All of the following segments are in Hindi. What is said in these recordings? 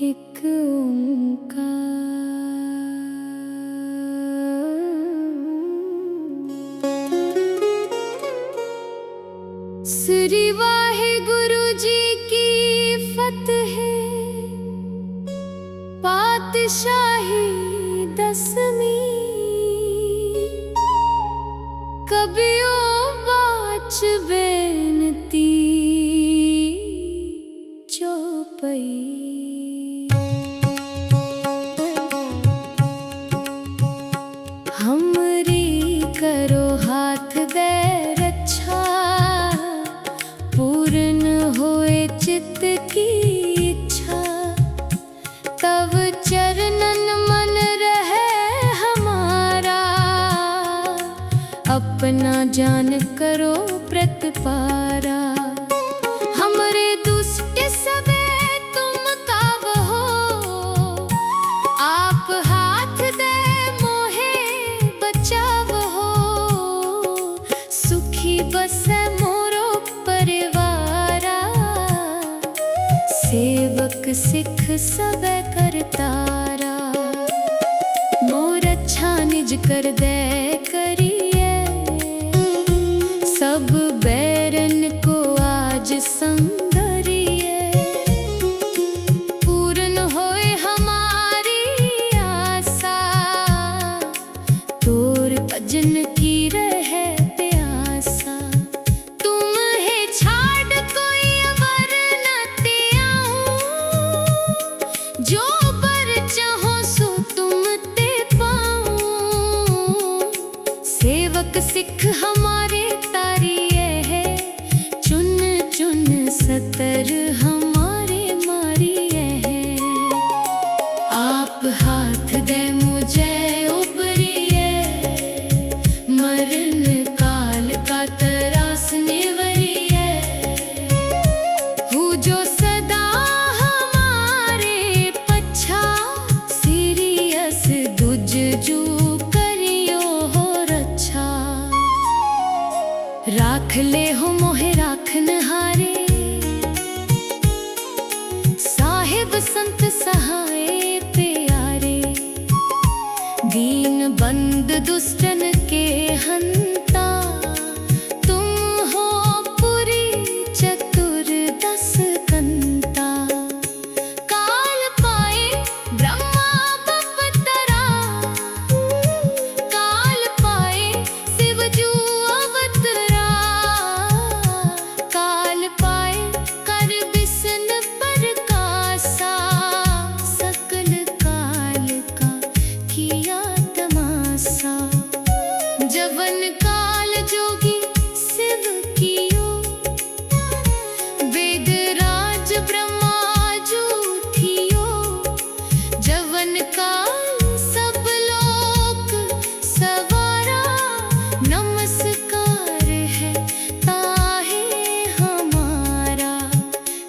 एक ओंकार। श्री वाहिगुरु जी की फतह पातशाही दसवीं। कबियो बाच बेनती चौपई। हमरी करो हाथ दे रक्षा, पूर्ण होए चित्त की इच्छा। तब चरणन मन रहे हमारा, अपना जान करो प्रतिपारा। हमरे दुष्ट सबे तुम काबहो, आप हाथ दे मोहे बचावहो। सुखी बसे मोरो परिवारा, सेवक सिख सबे करतारा। मोर अच्छा निज कर दे करिए, सब बैरन को आज संगरिए। पूर्ण होए हमारी आशा, तोर भजन की रहे प्यासा। तुम है छाड़ कोई अवर न त्याऊं, जो बर चाहो सो तुम ते पाऊं। सेवक सिख हमारे तारिये है, चुन चुन सतर हमारे मारिये है। आप हाथ दे मुझे उबरिए, मरण काल का त्रास निवरिए। हूँ जो सदा हमारे पच्छा, सीरियस दुज जू करियो हो रक्षा। राख ले हो मोहे राखन हारे, साहिब संत सहाय प्यारे। दीन बंद दुष्टन के हंता, तुम हो पुरी चतुर्दश कंता। काल पाए ब्रह्मा बपतरा, काल पाए शिव जू अवतरा। काल पाए कर विष्णु प्रकाशा, सकल काल का किया तमाशा। जवन काल जोगी शिव कियो, वेद राज ब्रह्मा जू थियो। जवन काल सब लोक सवारा, नमस्कार है ताहे हमारा।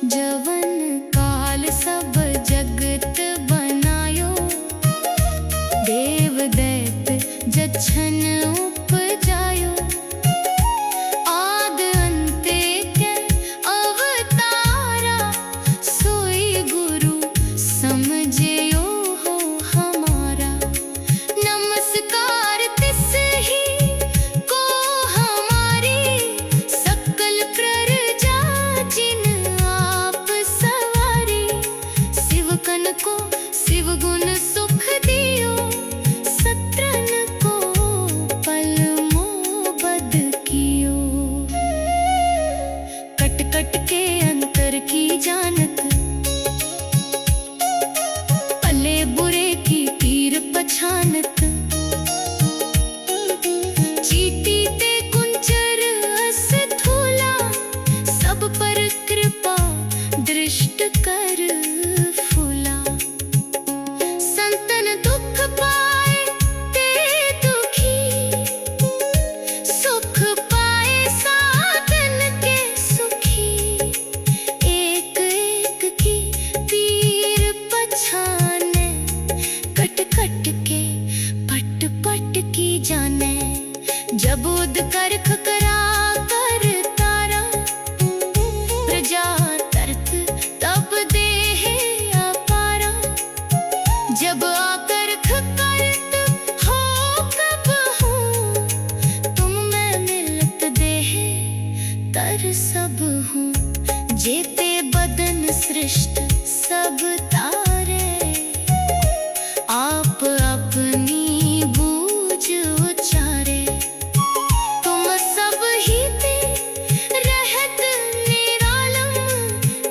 जवन काल सब जगत बनायो, देव दैत जच्छन उपजायो। आद अन्ते के अवतारा, सोई गुरु समझियो हो हमारा। नमस्कार तिस ही को हमारी, सकल प्रजा जिन आप सवारी। शिवकन को शिव गुण सुख दियो, सत्रन को पल मोबद कियो। कट कट के अंतर की जानत, भले बुरे की पीर पछानत। चीटी ते कुंचर अस्थूला, सब पर कृपा दृष्ट कर फूला। जब आकर करत हो कब हूँ, तुम मैं मिलत देह तर सब हूँ। जेते बदन सृष्ट सब तारे, आप अपनी बूझ उचारे। तुम सब ही ते रहत निरालम,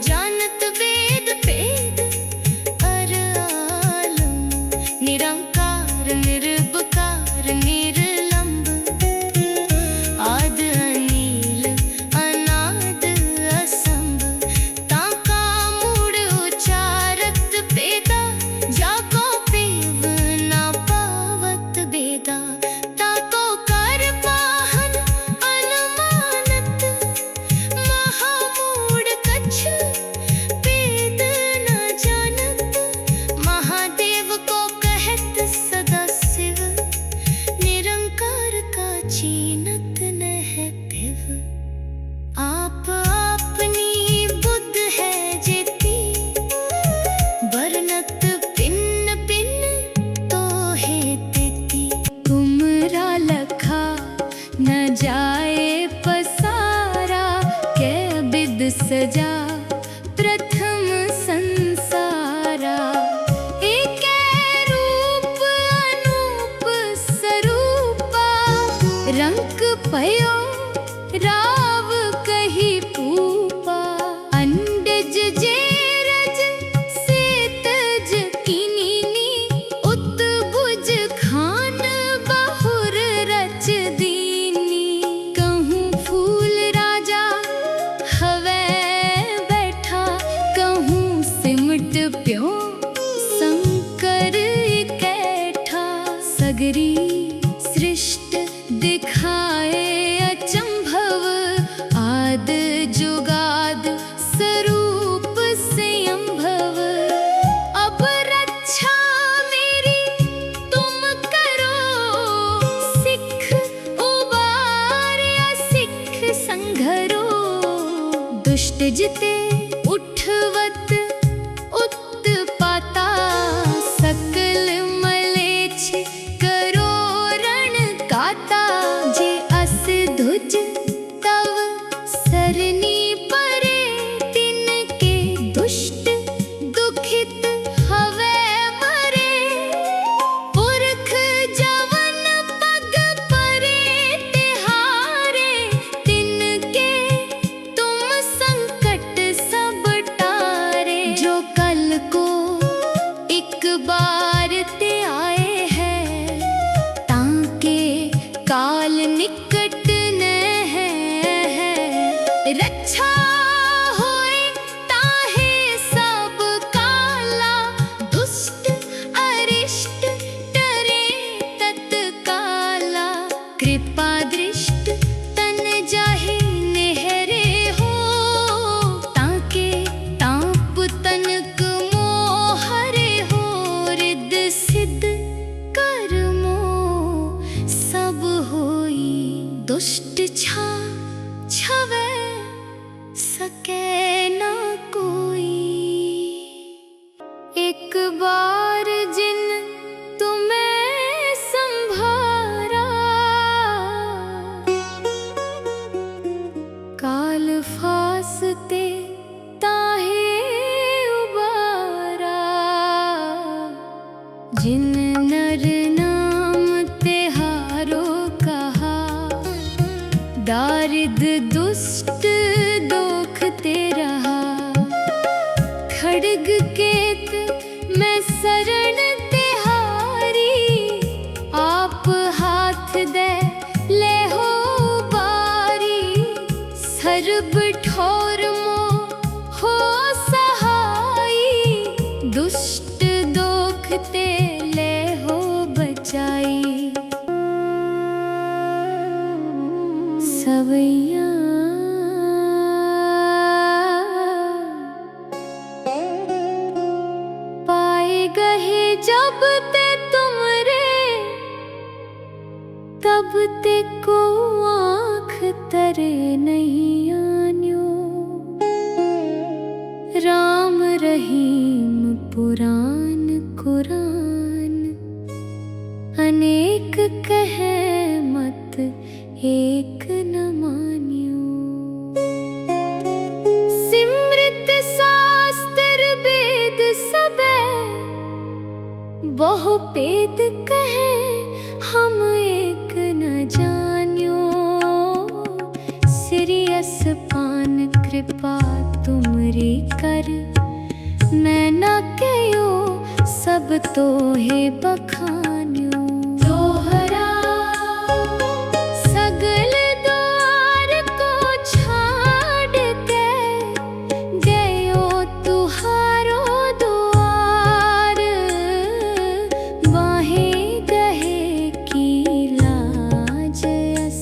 जानत वेद भेद अर आलम। निरंकार निर्विकार निर्लंब, आद अनील अनाद असंभ। ताका मूड उचारत बेदा, जाको पेव ना पावत बेदा। ताको कर पाहन अनुमानत, महामूड कछ वेद न जानत। महादेव को कहत सदा शिव, निरंकार का चीनत न है पिव। आप अपनी बुद्ध है जेती, बरनत पिन्न पिन्न तो है तेती। तुमरा लखा न जाए पसारा, कै बिद सजा प्रथम संसारा। एक रूप अनूप स्वरूपा, रंक पयो राव कही पूपा। अंडज जेरज सेतज कीनीनी, उत्भुज खान बहुर रच दीनी। कहूँ फूल राजा हवै बैठा, कहूँ सिमट प्यो शंकर इकैठा। सगरी सृष्ट दिखाए अचंभव, आद जुगाद स्वरूप संभव। अब रक्षा मेरी तुम करो, सिख उबार्या सिख संघरो। दुष्ट जिते उठवत उत्पाता, सकल मलेच्छ करो रण काता। जे अस धुज तव सरनी परे, तिनके दुष्ट दुखित हवै मरे। पुरख जवन पग परे तिहारे, तिनके तुम संकट सब टारे। जो कल को एक बार ते आए हैं, ताके काल निकट न है। रक्षा होए ताहे सब काला, दुष्ट अरिष्ट डरे तत्काला। कृपा दृष्ट तन जाहे नेहरे हो, ताके ताप तनक मोहरे हो। रिद्ध सिद्ध कर्मो सब होई, दुष्ट छा छवै सकै ना कोई। एक बार जिन तुम्हें संभारा, काल फासते ताहे उबारा। जिन नर नाम तिहारो कहा, दारिद दुष्ट दोखते रहा। खड्ग केत मैं शरण तिहारी, आप हाथ दे ले हो बारी। सर्ब ठोर मो हो सहाई, दुष्ट दोखते ले हो बचाई। सवैया पाए गहे जब ते तुमरे, तब ते को आँख तरे नहीं आन्यो। राम रहीम पुराण कुरान कहे मत एक न मान्यो। सिमृत शास्त्र वेद सबे बहु पेद कहे हम एक न जान्यो। सिरियस पान कृपा तुमरी कर नैना कयो सब तो है बखान्यो। दोहरा सगल द्वार को छाड़ के गयो तुहारो द्वार। वाहे गहे की लाज अस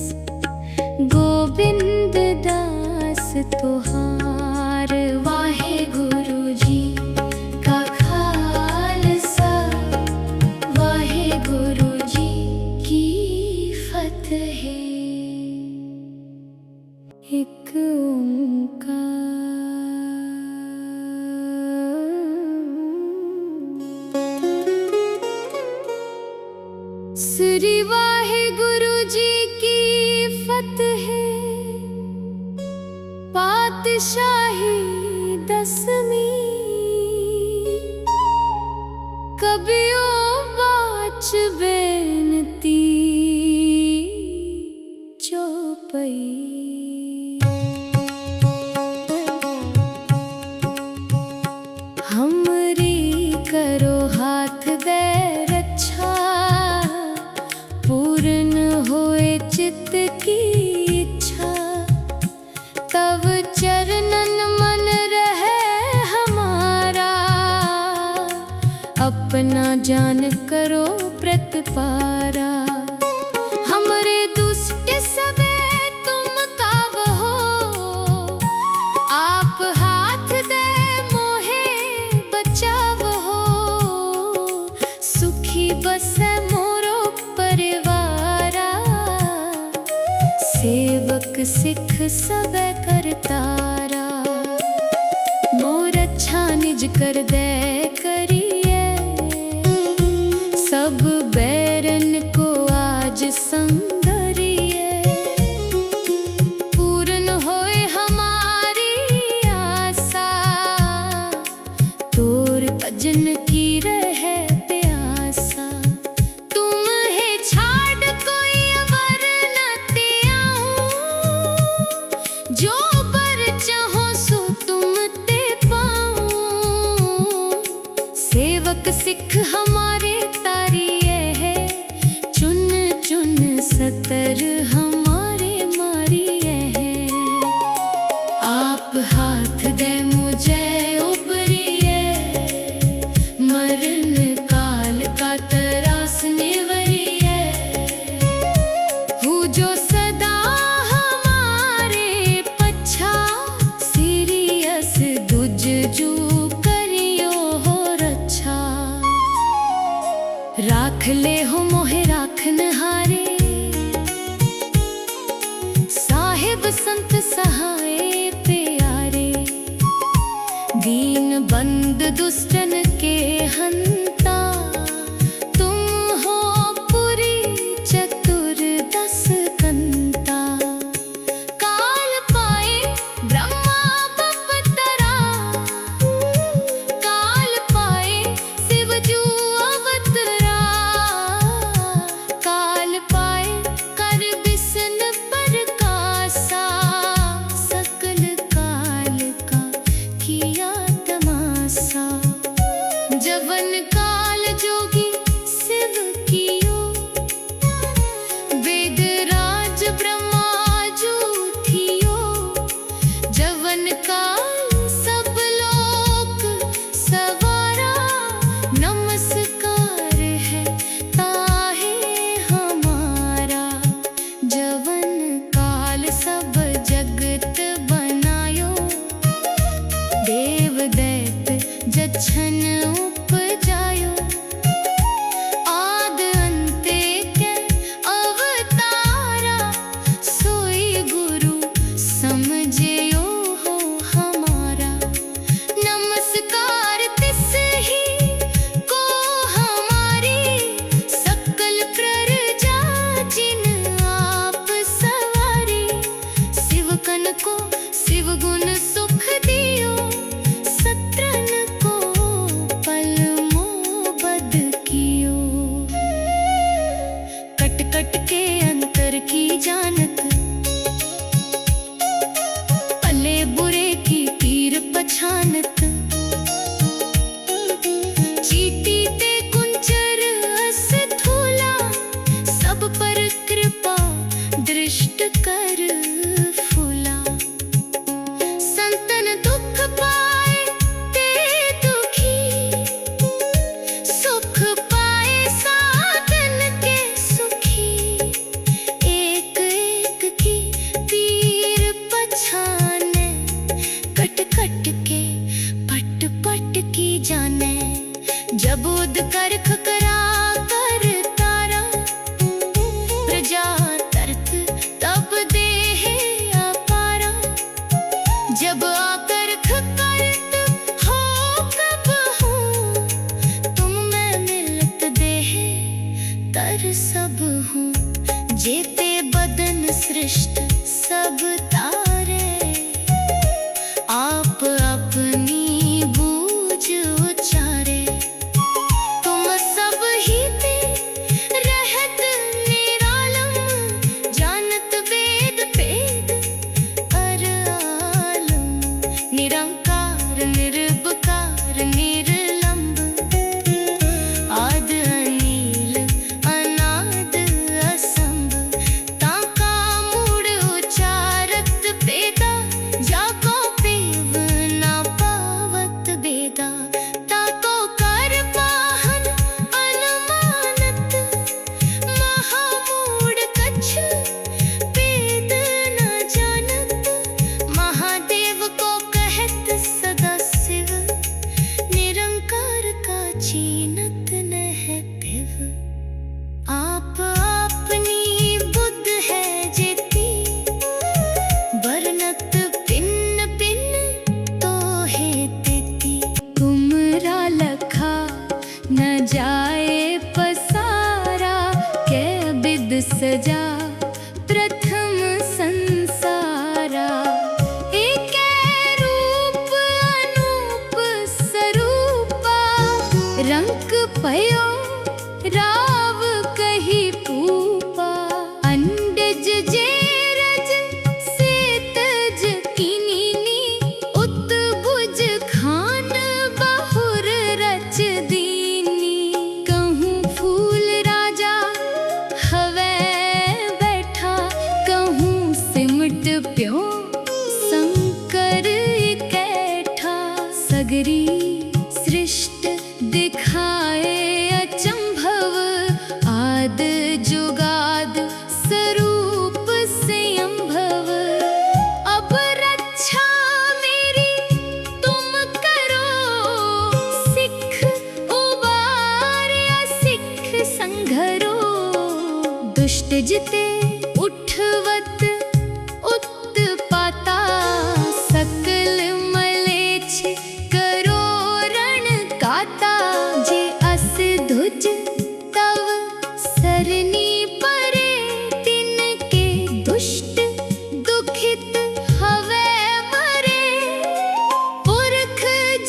गोविंद दास तुहार। वाहे गुरु जी का खालसा वाहे गुरु जी की फतेह। एक ओंकार। श्री वाहे गुरु जी की फतेह। पातशाही दसवीं कबियो बाच बेनती चौपई। हमरी करो हाथ दे रक्षा पूर्ण होए चित्त की इच्छा। तब चरणन मन रहे हमारा अपना जान करो प्रतिपारा। हमरे दुष्ट सबे तुम काबहो आप हाथ दे मोहे बचावहो। सुखी बसे मोरो परिवारा सेवक सिख सबे करतारा। मोर अच्छा निज कर दे करिए सब बैरन को आज संगरिए। पूर्ण होए हमारी आशा तोर भजन की रहे प्यासा। तुम है छाड़ कोई अवर न त्याऊं जो बर चाहो सो तुम ते पाऊं। सेवक सिख हमारे तारिये है चुन चुन सतर हमारे मारिये है। आप हाथ दे मुझे उबरिए मरण काल का तरास निवरिए। हूँ जो सदा हमारे पच्छा सीरियस दुज जू करियो हो रक्षा। राख ले हो मोहे राखन हारे साहिब संत सहाय प्यारे। दीन बंद दुष्टन के हंता तुम हो पुरी चतुर्दश कंता। काल पाए ब्रह्मा बपतरा काल पाए शिव जू अवतरा। काल पाए कर बिसन प्रकाशा सकल काल का किया तमाशा। जवन काल जोगी शिव कियो वेद राज ब्रह्मा जू थियो। जवन काल सब लोक सवारा नमस्कार है ताहे हमारा। जवन काल सब जगत बनायो देव दैत जछन उपजायो। जब उद कर खकरा कर तारा, प्रजा तरत तब देह अपारा। जब आकर खकरत हो कब हूँ, तुम मैं मिलत देह तर सब हूँ। जेते बदन सृष्ट सब तारे, आप अपनी बूझ उचारे। तुम सब ही ते रहत निरालम, जानत वेद भेद अर आलम। निरंकार निर्विकार निर्लंब, आद अनील अनाद असंभ। ताका मूढ़ उचारत बेदा, जाको पेव ना पावत बेदा। ताको कर पाहन अनुमानत, महामूढ़ कछ वेद न जानत। महादेव को कहत सदा शिव, निरंकार का चीनत नह पिव। आप अपनी बुद्ध है जेती, बरनत पिन्न पिन्न तो है तेती। तुमरा लखा न जाए पसारा, कै बिद सजा प्रथम संसारा। एकै रूप अनूप स्वरूपा, रंक पयो राव कही पूपा। अंडज जेरज सेतज कीनीनी, उत्बुज खान बहुर रच दीनी। कहूँ फूल राजा हवै बैठा, कहूँ सिमट प्यो शंकर इकैठा। सगरी सृष्ट दिखाए अचंभव, आद जुगाद स्वरूप संभव। अब रक्षा मेरी तुम करो, सिख उबार या सिख संघरो। दुष्ट जिते उठवत उत्पाता, सकल मलेच्छ करो रण काता। जे अस धुज तव सरनी परे, तिनके दुष्ट दुखित हवै मरे। पुरख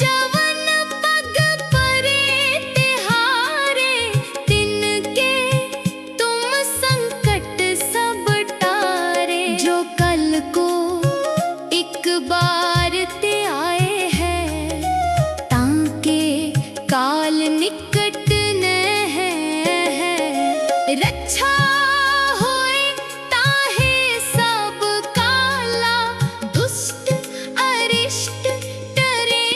जवन पग परे तिहारे, तिनके तुम संकट सब टारे। जो कल को एक बार ते आए हैं, ताके काल निकट न है। रक्षा होए ताहे सब काला, दुष्ट अरिष्ट डरे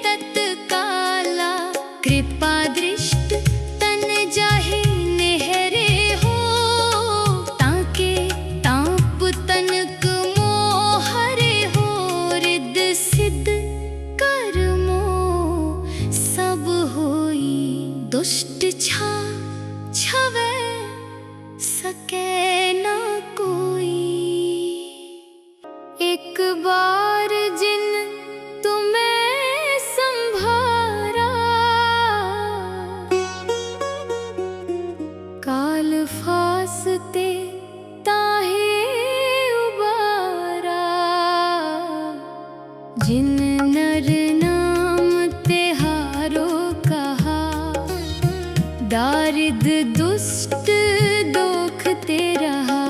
तत्काला। कृपा दृष्ट तन जाहे नेहरे हो, ताके ताप तनक मोहरे हो। रिद्ध सिद्ध कर्मो सब होई, दुष्ट छवै सके न कोई। एक बार जिन तुम्हें संभारा, काल फासते ताहे उबारा। जिन नर नाम तिहारो कहा, दारिद दुष्ट दोखते रहा।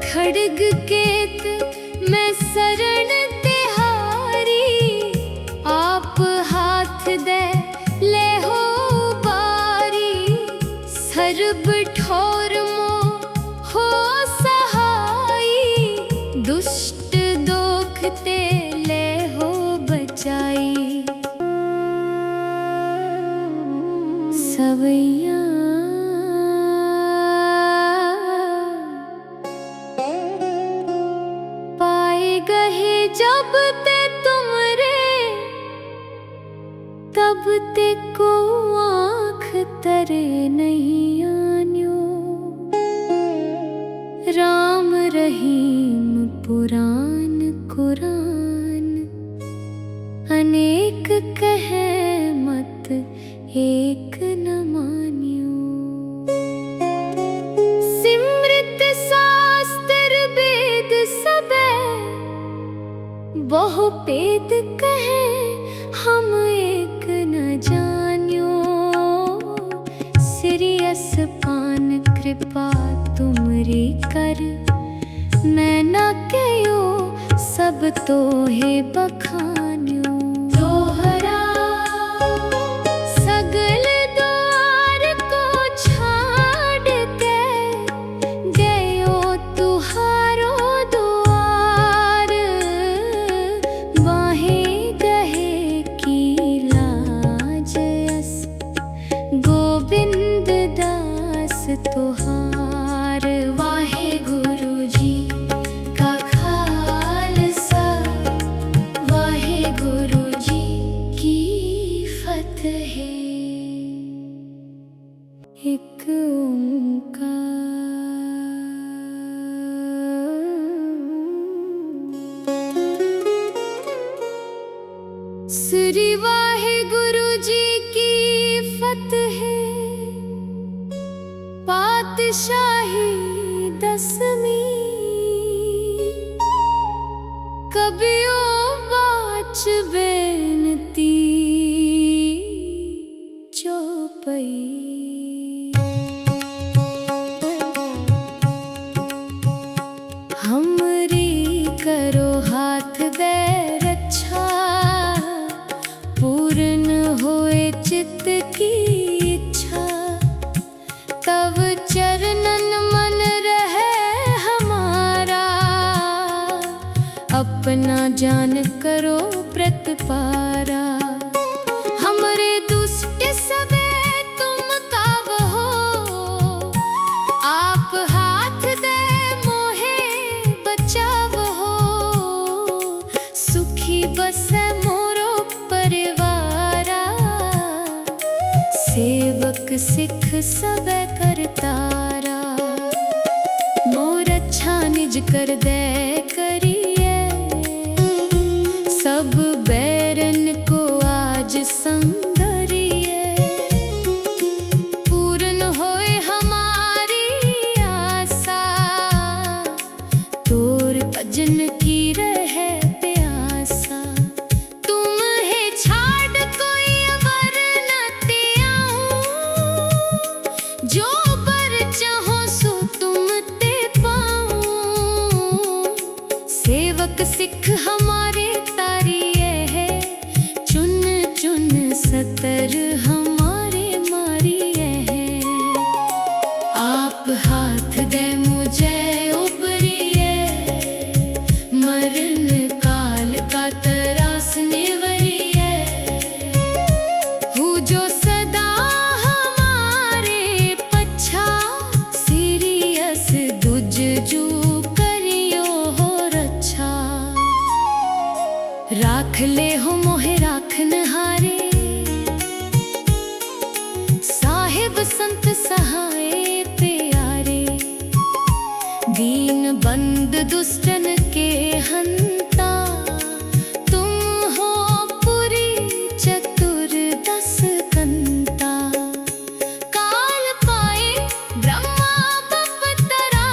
खड्ग केत मैं शरण तिहारी, आप हाथ दे ले हो बारी। सर्ब ठोर मो हो सहाई, दुष्ट दोखते ले हो बचाई। सवैया पाए गहे जब ते तुमरे, तब ते को करे नहीं आन्यो। राम रहीम पुराण कुरान अनेक कहे मत एक न मान्यो। सिमृत शास्त्र वेद सबे बहु पेद कहे हम एक न जान्यो। सिरियस पान कृपा तुमरी कर नैना कयो सब तो है बखान्यो। दोहरा सगल द्वार को छाड़ के गयो तुहारो द्वार। वाहे गहे की लाज अस गोविंद दास तुहार। वाहे गुरु जी का खालसा वाहे गुरु जी की फतह। एक ओंकार। श्री वाहे गुरु जी की फतह। पातशाही दसवीं कबियो बाच बेनती चौपई। हमरी करो हाथ दे रक्षा पूर्ण होए चित्त की इच्छा। तब चरणन मन रहे हमारा अपना जान करो प्रतपारा। हमरे दुष्ट सबे तुम काव हो आप हाथ दे मोहे बचाव हो। सुखी बसे मोरो परिवारा सेवक सिख सबे करतारा। मोर अच्छा निज कर दे करिए सब बैरन को आज संगरिए। पूर्ण होए हमारी आशा तोर भजन की रहे प्यासा। तुम है छाड़ कोई अवर न त्याऊं जो बर चाहो सो तुम ते पाऊं। सेवक सिख हमारे तारिये है चुन चुन सतर हमारे मारिये है। आप हाथ दे मुझे उबरिए मरण काल का तरास निवरिए। हूँ जो सदा हमारे पच्छा सीरियस दुज जू करियो हो रक्षा। राख ले हो मोहे राखन हारे साहिब संत सहाय प्यारे। दीन बंद दुष्टन के हंता तुम हो पुरी चतुर्दश कंता। काल पाए ब्रह्मा बपतरा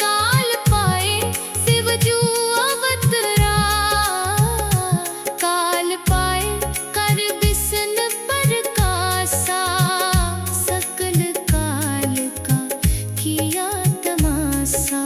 काल पाए शिव जू अवतरा। काल पाए कर बिसन प्रकाशा सकल काल का किया तमाशा।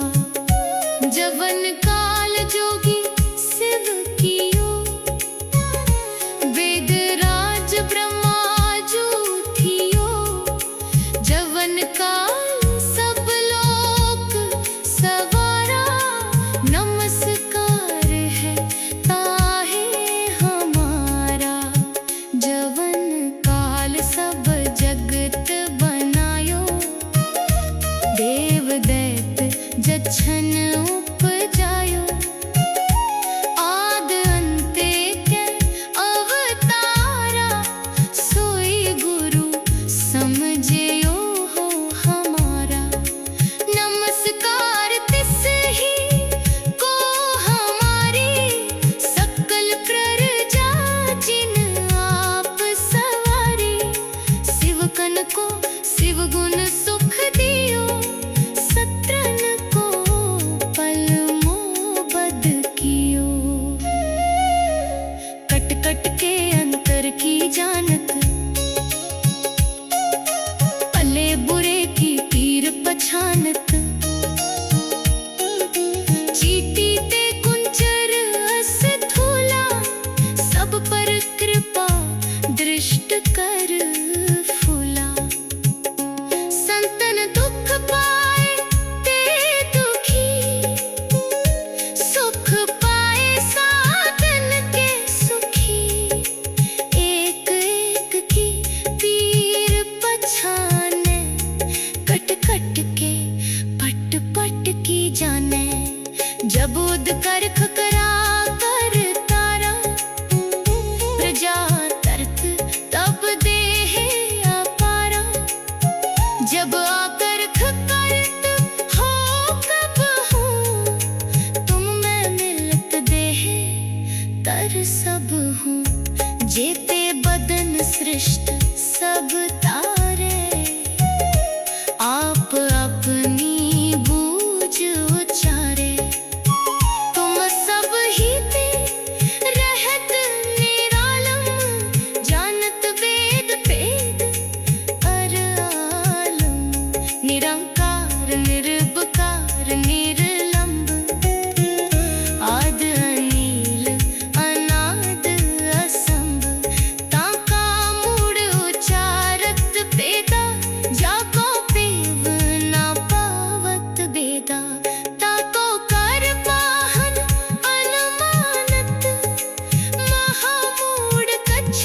सृष्ट कर फूला। संतन दुख पाए ते दुखी, सुख पाए साधन के सुखी। एक एक की पीर पछाने, कट कट के पट पट की जाने। जब उद कर खकरा कर तारा, प्रजा तरत तब देह अपारा। जब आकर खकरत हो कब हूँ, तुम मैं मिलत देह तर सब हूँ। जेते बदन सृष्ट सब तारे, आप अपनी बूझ उचारे। तुम सब ही ते रहत निरालम, जानत वेद भेद अर आलम। निरंकार निर्विकार निर्लंब, आद अनील अनाद असंभ। ताका मूड उचारत बेदा, जाको पेव ना पावत बेदा। ताको कर पाहन अनुमानत, महामूड कछ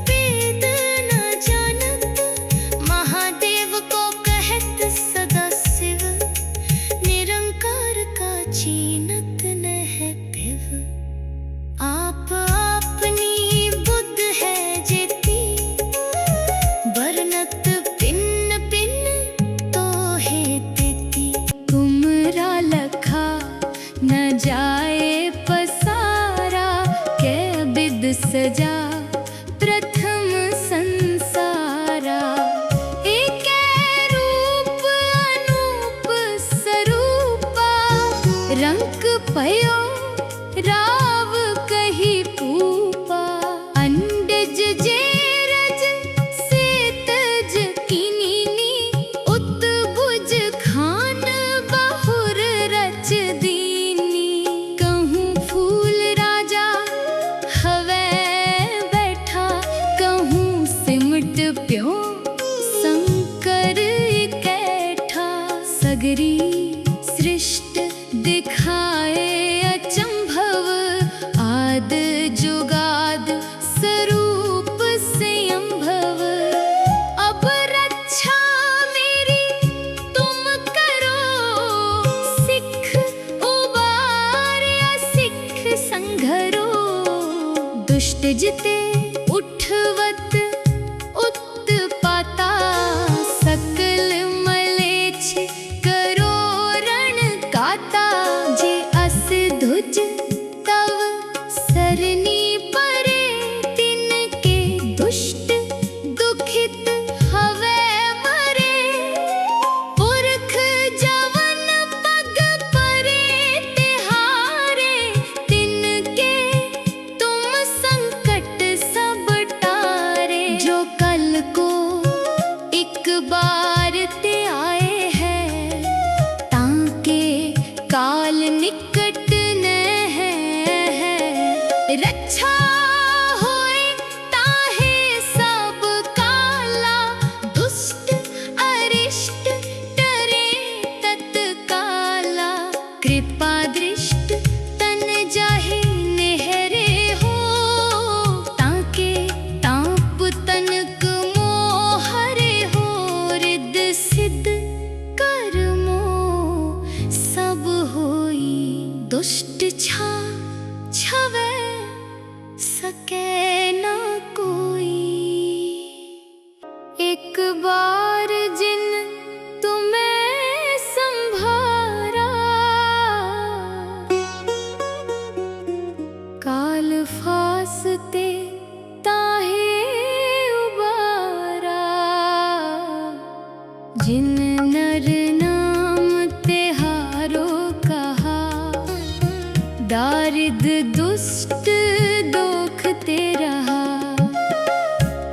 वेद न जानत। महादेव को कहत सदा शिव, निरंकार का चीनत नह पिव। आप अपनी बुद्ध है जेती, बरनत पिन्न पिन्न तो है तेती। तुमरा लखा न जाए पसारा, कै बिद सजा प्रथम संसारा। एकै रूप अनूप स्वरूपा, रंक पयो राव कही पूपा। अंडज जेरज से तज किनीनी, उत्बुज खान बहुर रच दीनी। कहूँ फूल राजा हवै बैठा, कहूँ सिमट प्यो शंकर इकैठा। सगरी सृष्ट दिखाए अचंभव, आद जुगाद स्वरूप संभव। अब रक्षा मेरी तुम करो, सिख उबार सिख संघरो। दुष्ट जिते उठवत उत्पाता, सकल मलेच्छ करो रण गाता। जे अस धुज तव सरनी परे, तिनके दुष्ट दुखित हवै मरे। पुरख जवन पग परे तिहारे, तिनके तुम संकट सब टारे। जो कल को एक बार ते आए हैं, ताके काल निकट न है। रक्षा होए ताहे सब काला, दुष्ट अरिष्ट डरे तत्काला। कृपा दृष्ट तन जाहि नेहरे हो, ताके ताप तनक मोहरे हो। रिद्ध सिद्ध कर्मो सब होई, दुष्ट छा छवै सके ना कोई। एक बार जिन तुम्हें संभारा, काल फासते ताहे उबारा। जिन नर नाम तिहारो कहा, दारिद दुष्ट दोखते रहा।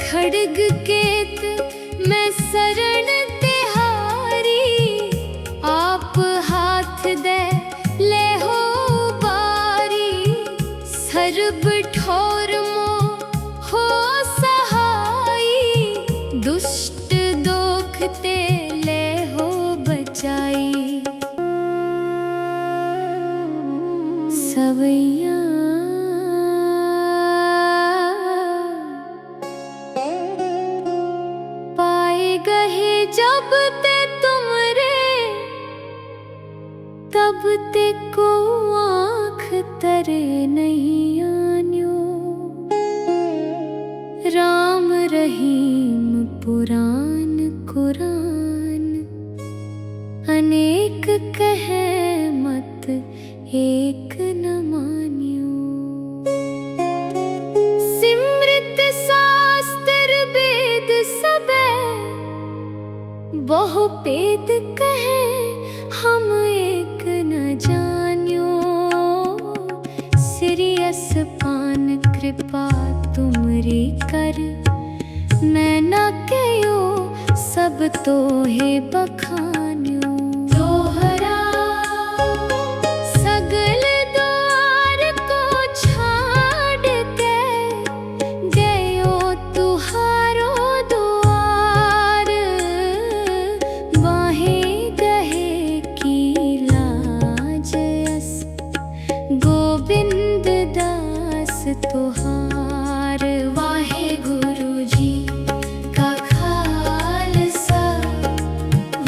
खड्ग केत मैं शरण तिहारी, आप हाथ दे ले हो बारी। सर्ब ठोर मो हो सा जब ते तुमरे तब ते को आँख तरे नहीं आन्यो। राम रहीम पुराण कुरान अनेक कहे मत एक न मान्यो। सिमृत शास्त्र वेद सबे बहु पेद कहे हम एक न जान्यो। सिरियस पान कृपा तुमरी कर मैं न कयो सब तो है बखान्यो। दोहरा सगल द्वार को छाड़ के गयो तुहारो द्वार। वाहे गहे की लाज अस गोविंद दास तुहार। वाहे गुरु जी का खालसा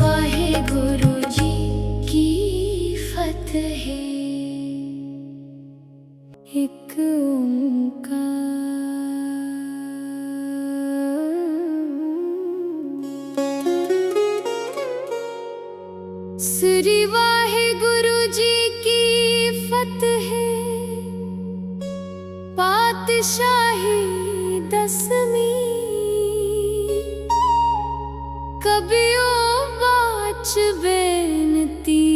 वाहे गुरु जी की फतेह। एक ओंकार। श्री वाहे गुरु जी की फतेह। पातशाही दसवीं कबियो बाच बेनती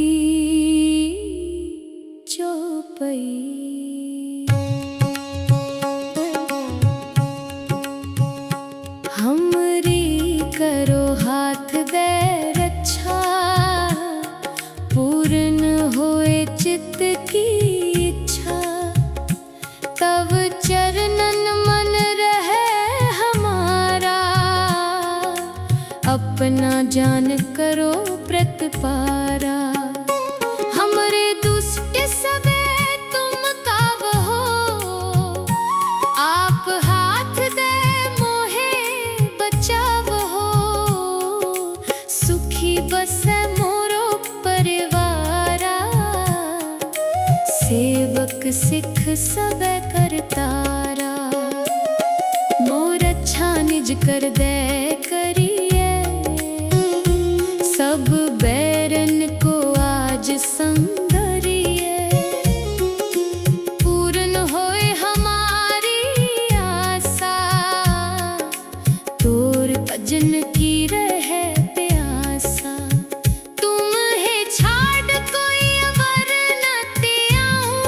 चौपई। हमरी करो हाथ दे रक्षा पूर्ण होए चित्त की इच्छा। तब चरणन मन रहे हमारा अपना जान करो प्रतिपारा। हमरे दुष्ट सबे तुम काव हो आप हाथ दे मोहे बचाव हो। सुखी बसे मोरो परिवारा सेवक सिख सबे करतारा। मोर अच्छा निज कर दे करिए सब बैरन को आज संगरिए। पूर्ण होए हमारी आशा तोर भजन की रहे प्यासा। तुम है छाड़ कोई अवर न त्याऊं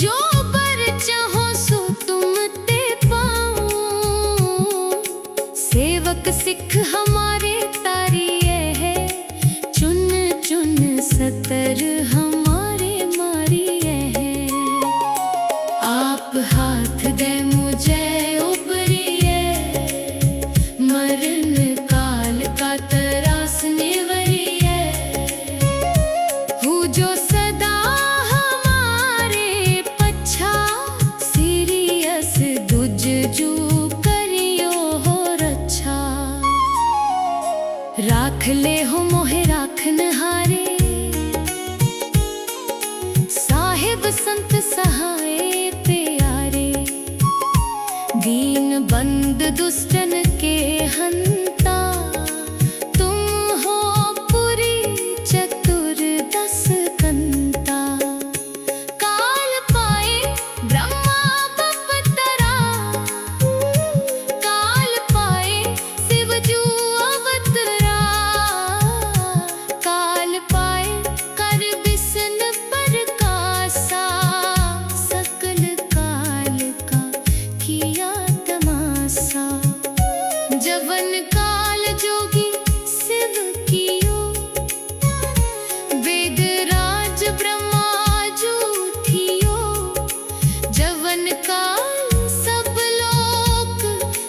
जो बर चाहो सो तुम ते पाऊं। सेवक सिख हमारे तारिये है चुन चुन सतर हमारे मारिये है। आप हाथ दे मुझे उबरिए मरण काल का तरास निवरिए। हूँ जो सदा हमारे पच्छा सीरियस दुज जू करियो हो रक्षा। राख ले हो मोहे राखन हारे साहिब संत सहाय प्यारे। दीन बंद दुष्टन के हंता तुम हो पुरी चतुर्दश कंता। काल पाए ब्रह्मा बपतरा काल पाए शिव जू अवतरा। काल पाए कर विष्णु प्रकाशा सकल काल का किया तमाशा। जवन काल जोगी शिव कियो वेद राज ब्रह्मा जूठियो। जवन काल सब लोक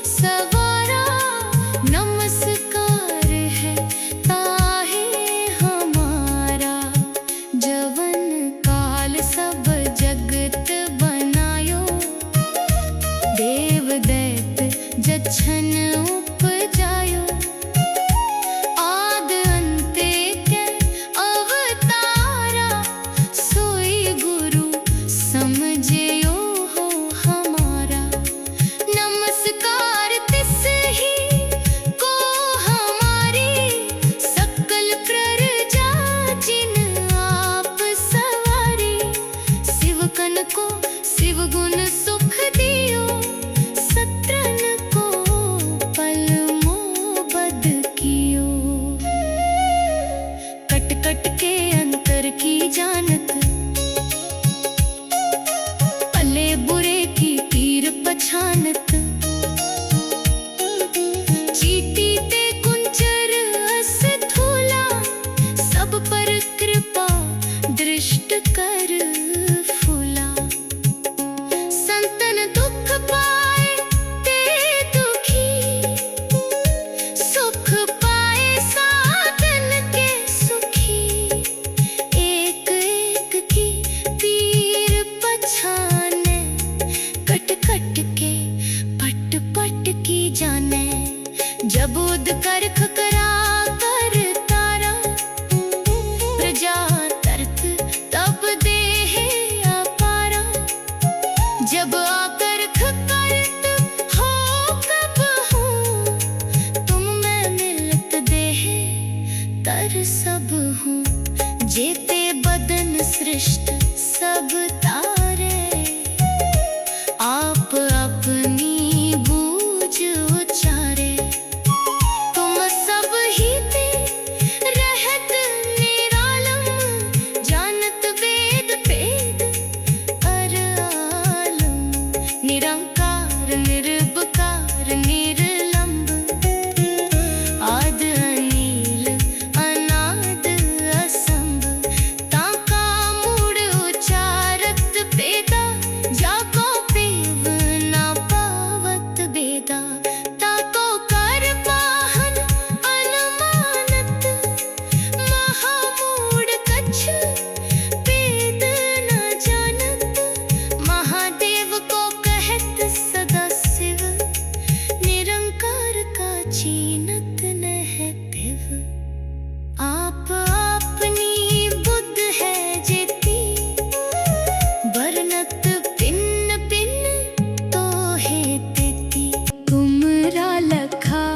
सवारा नमस्कार है ताहे हमारा। जवन काल सब जगत बनायो देव दैत जछन उपजायो। जब उद कर खकरा कर तारा, प्रजा तर्क तब देह अपारा। जब आकर खकरत हो कब हूँ, तुम मैं मिलत देह तर सब हूँ। जेते बदन सृष्ट सब तारे, आप अपनी बूझ उचारे। तुम सब ही ते रहत निरालम, जानत वेद भेद अर आलम। निरंकार निर्विकार निर्लंब, आद अनील अनाद असंभ। ताका मूड उचारत बेदा, जाको पेव ना पावत बेदा। ताको कर पाहन अनुमानत, महामूड कछ वेद न जानत। महादेव को कहत सदा शिव, निरंकार का चीनत नह तिव। आप अपनी बुद्ध है जेती, बरनत पिन्न पिन्न तो है तेती। तुमरा लखा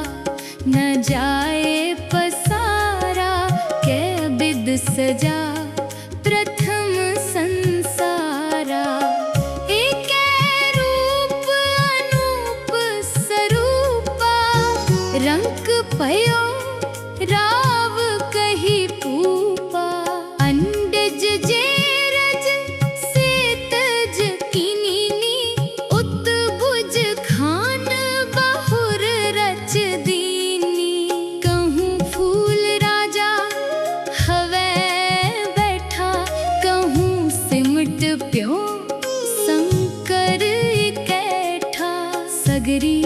न जाए पसारा, कै बिद सजा प्रथम संसारा। एकै रूप अनूप स्वरूपा, रंक पयो राव कही पूपा। अंडज जेरज सेतज कीनीनी, उत्भुज खान बहुर रच दीनी। कहूँ फूल राजा हवै बैठा, कहूँ सिमट प्यो शंकर इकैठा। सगरी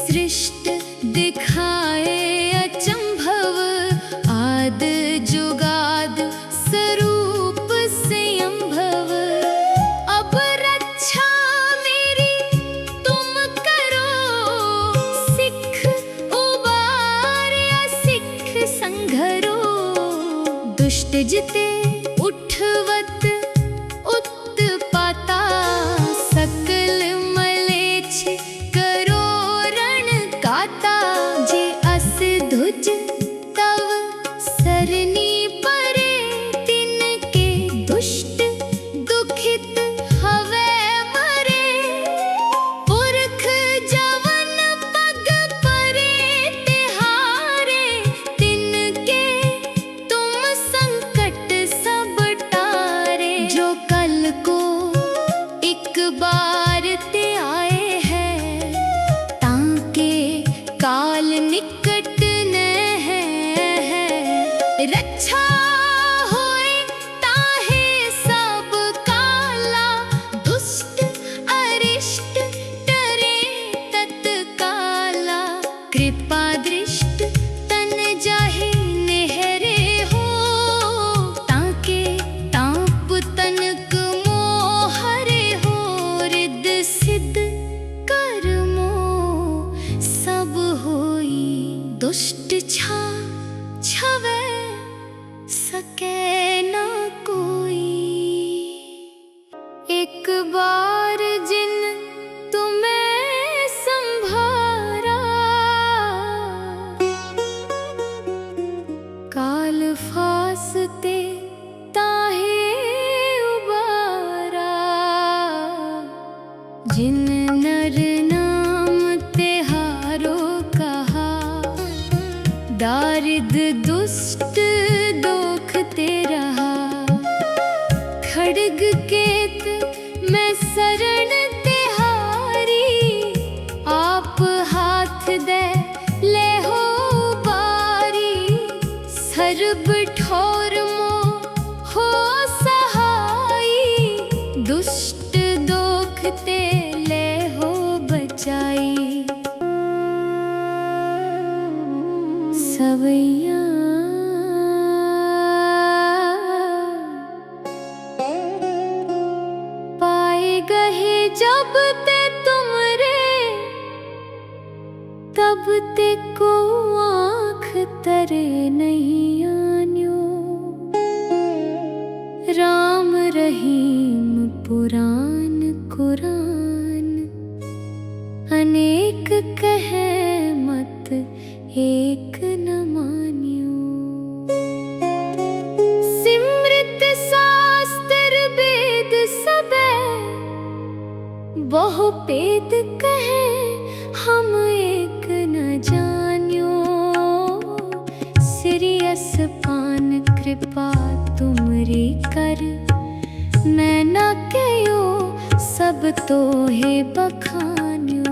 सृष्ट दिखाए अचंभव, आद जुगाद स्वरूप संभव। अब रक्षा मेरी तुम करो, सिख उबार्या सिख संघरो। दुष्ट जिते उठवत उत्पाता, सकल मलेच्छ करो रण काता। जे अस धुज तव सरनी परे, तिनके दुष्ट दुखित हवै मरे। पुरख जवन पग परे तिहारे, तिनके तुम संकट सब टारे। जो कल को एक बार ते आए हैं, ताके काल निकट न है। रक्षा होए ताहे सब काला, दुष्ट अरिष्ट डरे तत्काला। कृपा दृष्ट तन जाहे नेहरे हो, ताके ताप तनक मोहरे हो। रिद्ध सिद्ध कर्मो सब होई, दुष्ट छा छवै सकै ना कोई। एक बार जिन तुम्हें संभारा, काल फासते ताहे उबारा। जिन नर नाम तिहारो कहा, दारिद दुष्ट दोख ते रहा। खड्ग केत मैं शरण तिहारी, आप हाथ दे ले हो बारी। सर्ब ठोर मो हो सहाई, दुष्ट दोख ते ले हो बचाई। सवैया पाए गहे जब ते तुमरे, अब ते को आँख तरे नहीं आन्यो। राम रहीम पुराण कुरान अनेक कहे मत एक न मान्यो। सिमृत शास्त्र वेद सबे बहु पेद कहे हम एक न जान्यो। सिरियस पान कृपा तुमरी कर मैं न कयो सब तो है बखान्यो।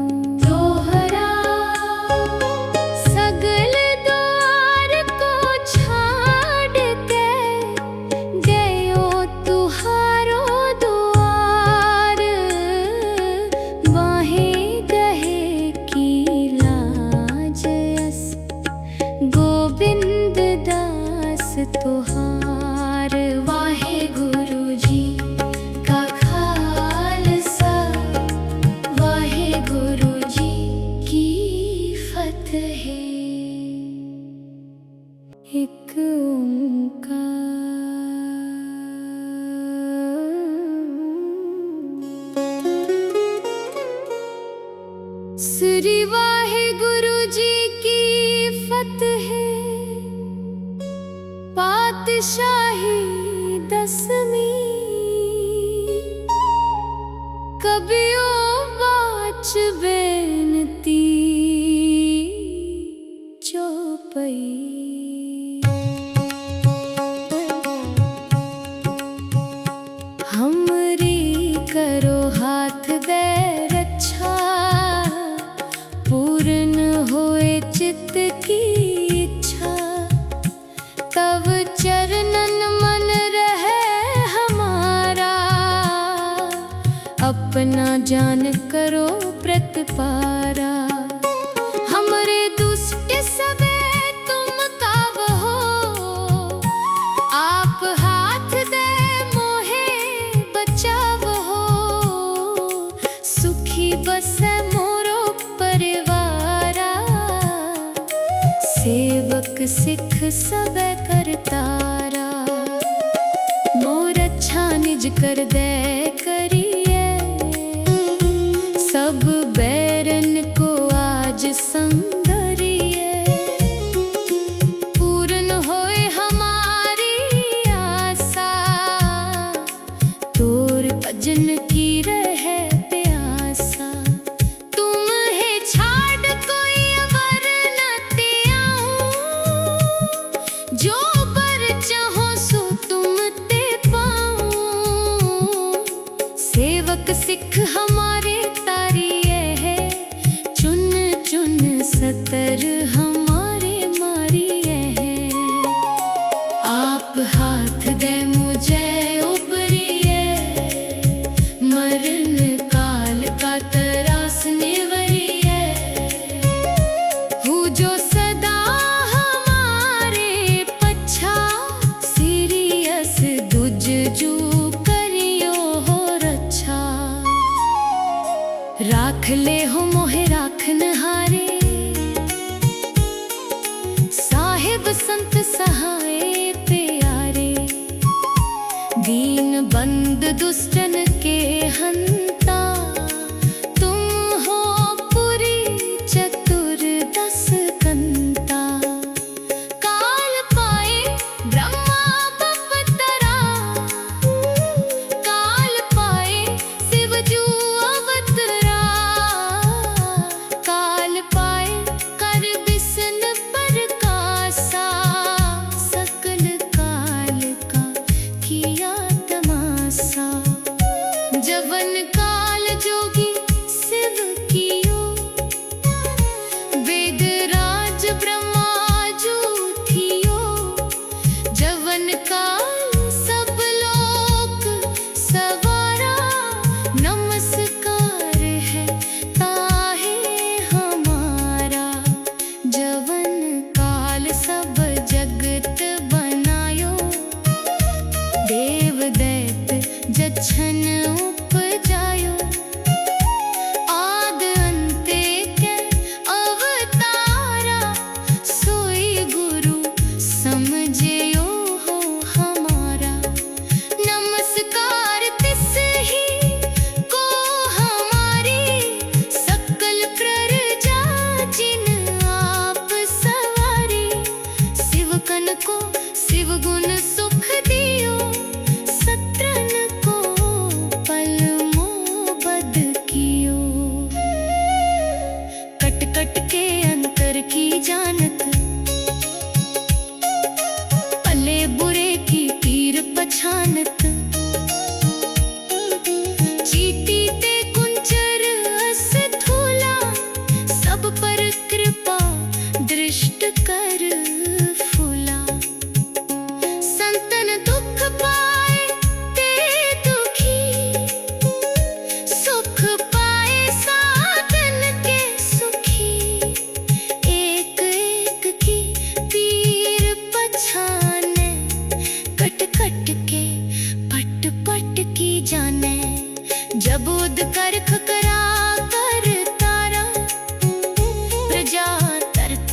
दोहरा सगल द्वार को छाड़ के गयो तुहारो द्वार। वाहे गहे की लाज अस गोविंद दास तुहार। वाहे गुरु जी का खालसा वाहे गुरु जी की फतेह। एक ओंकार। श्री वाहे गुरु जी की फतेह। पातशाही दसवीं कबियो बाच बेनती चौपई। हमरी करो हाथ दे रक्षा पूर्ण होए चित्त की इच्छा। तब चरणन मन रहे हमारा अपना जान करो प्रतिपारा। हमरे दुष्ट सबे तुम काव हो आप हाथ दे मोहे बचाव हो। सुखी बसे मोरो परिवारा सेवक सिख सबे करतारा। मोर अच्छा निज कर दे करिए सब बैरन को आज संगरिए। पूर्ण होए हमारी आशा तोर भजन की रहे प्यासा। तुम है छाड़ कोई अवर न त्याऊं जो बर चाहो सो तुम ते पाऊं। सेवक सिख हमारे तारिये है चुन चुन सतर हमारे मारिये है। आप हाथ दे मुझे उबरिए मरण काल का त्रास निवरिए। हूँ जो सदा हमारे पच्छा सीरियस दुज जू करियो हो रक्षा। राख ले हो मोहे राखन हारे पर कृपा दृष्ट कर फूला। संतन दुख पाए ते दुखी, सुख पाए साधन के सुखी। एक एक की पीर पछाने, कट कट के पट पट की जाने। जब उद कर खकरा कर तारा, प्रजा तरत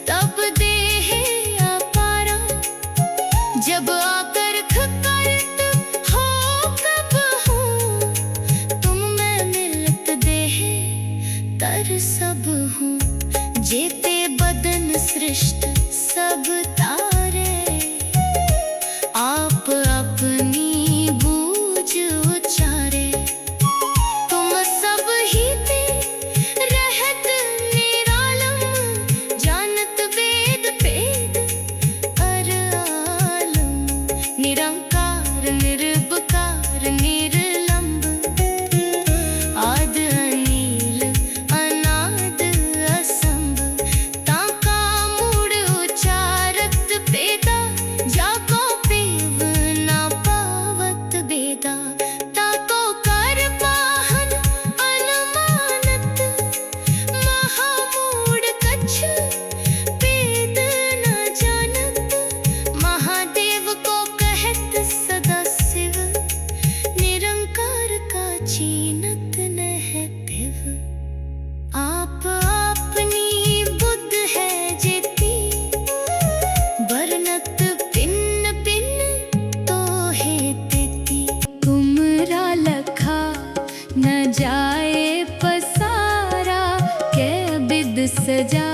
तब देह अपारा। जब आकर खकरत हो कब हूँ, तुम मैं मिलत देह तर सब हूँ। जेते बदन सृष्ट सब तारे, आप अपनी बूझ उचारे। तुम सब ही ते रहत निरालम, जानत वेद भेद अर आलम। निरंकार निर्विकार निर्लंब, आद अनील अनाद असंभ। ताका मूड उचारत पेदा, जाको पेव ना पावत बेदा। ताको कर पाहन अनुमानत, महामूड कछ पेद न जानत। महादेव को कहत सदा शिव, निरंकार का चीनत नह पिव। आप अपनी बुद्ध है जेती, बरनत पिन्न पिन्न तो है तेती। तुमरा लखा न जाए पसारा, कै बिद सजा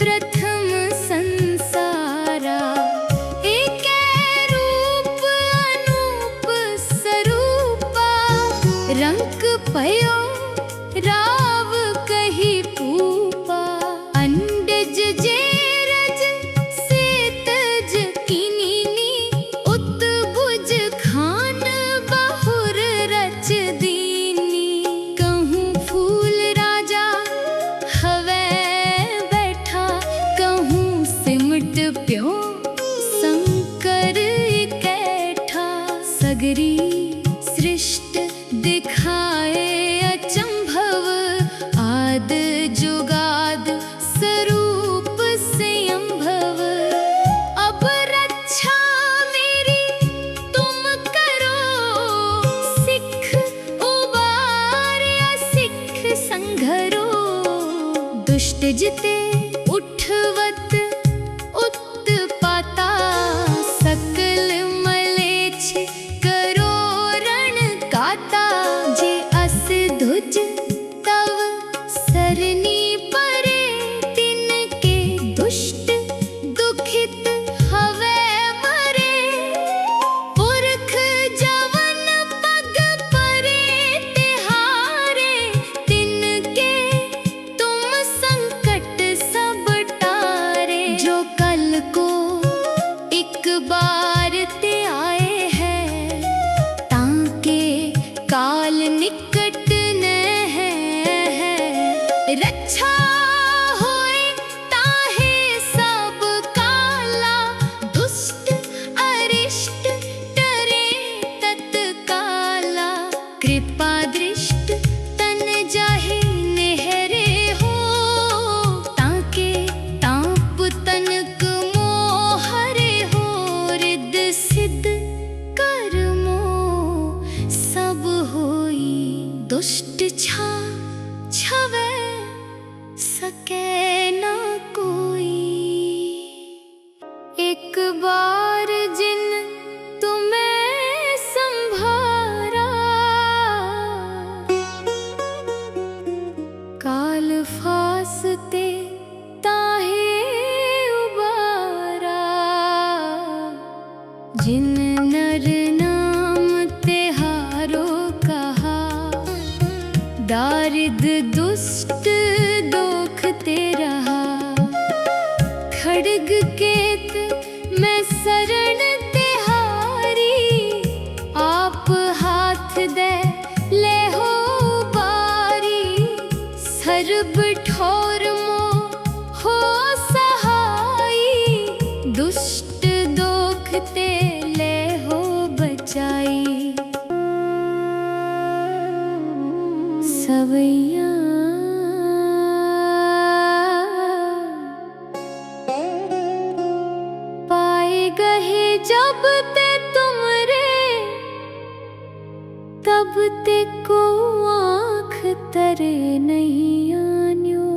प्रथम संसारा। एक रूप अनूप स्वरूपा, रंक पयो राव कही पूपा। अंडज जेरज सेतज कीनी, उत्भुज खान बहुर रच दीनी। कहूँ फूल राजा हवै बैठा, कहूँ सिमट प्यो शंकर इकैठा। सगरी सृष्ट दिखाए अचंभव, आद जुगाद स्वरूप स्वयंभव। अब रक्षा मेरी तुम करो, सिख उबार्या सिख संघरो। दुष्ट जिते उठवत उत्पाता, सकल मलेच्छ करो रण काता। जे अस धुज तव सरनी परे, तिनके दुष्ट दुखित हवै मरे। पुरख जवन पग परे तिहारे, तिनके तुम संकट सब टारे। जो कल को एक बार ते आए हैं, ताके काल निकट न है। रक्षा होए ताहे सब काला, दुष्ट अरिष्ट डरे तत्काला। कृपा दृष्ट तन जाहि नेहरे हो, ताके ताप तनक मोहरे हो। रिद्ध सिद्ध कर्मो सब होई, दुष्ट छा छवै सके न कोई। एक बार जिन तुम्हें संभारा, काल फासते ताहे उबारा। जिन नर नाम तेहारो कहा, दारिद दुष्ट दोख तेरा तब ते को आँख तरे नहीं आन्यो।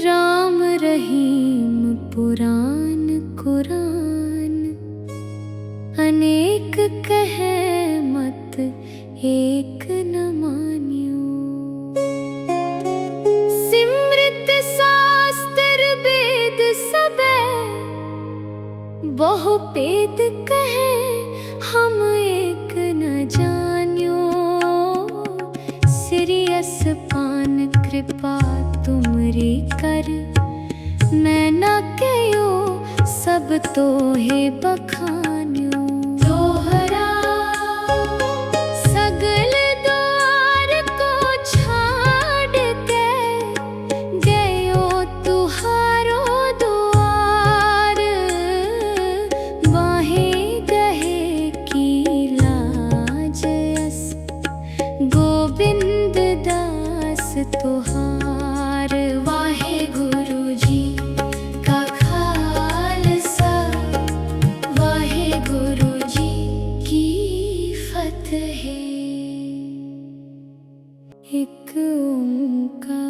राम रहीम पुराण कुरान अनेक कहे मत एक न मान्यो। सिमृत शास्त्र वेद सबे बहु पेद कहे हम एक न जान्यो। सिरियस पान कृपा तुमरी कर नैना कयो सब तो है बखान्यो। दोहरा सगल द्वार को छाड़ के गयो तुहारो द्वार। वाहे गहे की लाज अस गोविंद दास तुहार। वाहे गुरु जी का खालसा वाहे गुरु जी की फतह। एक ओंकार।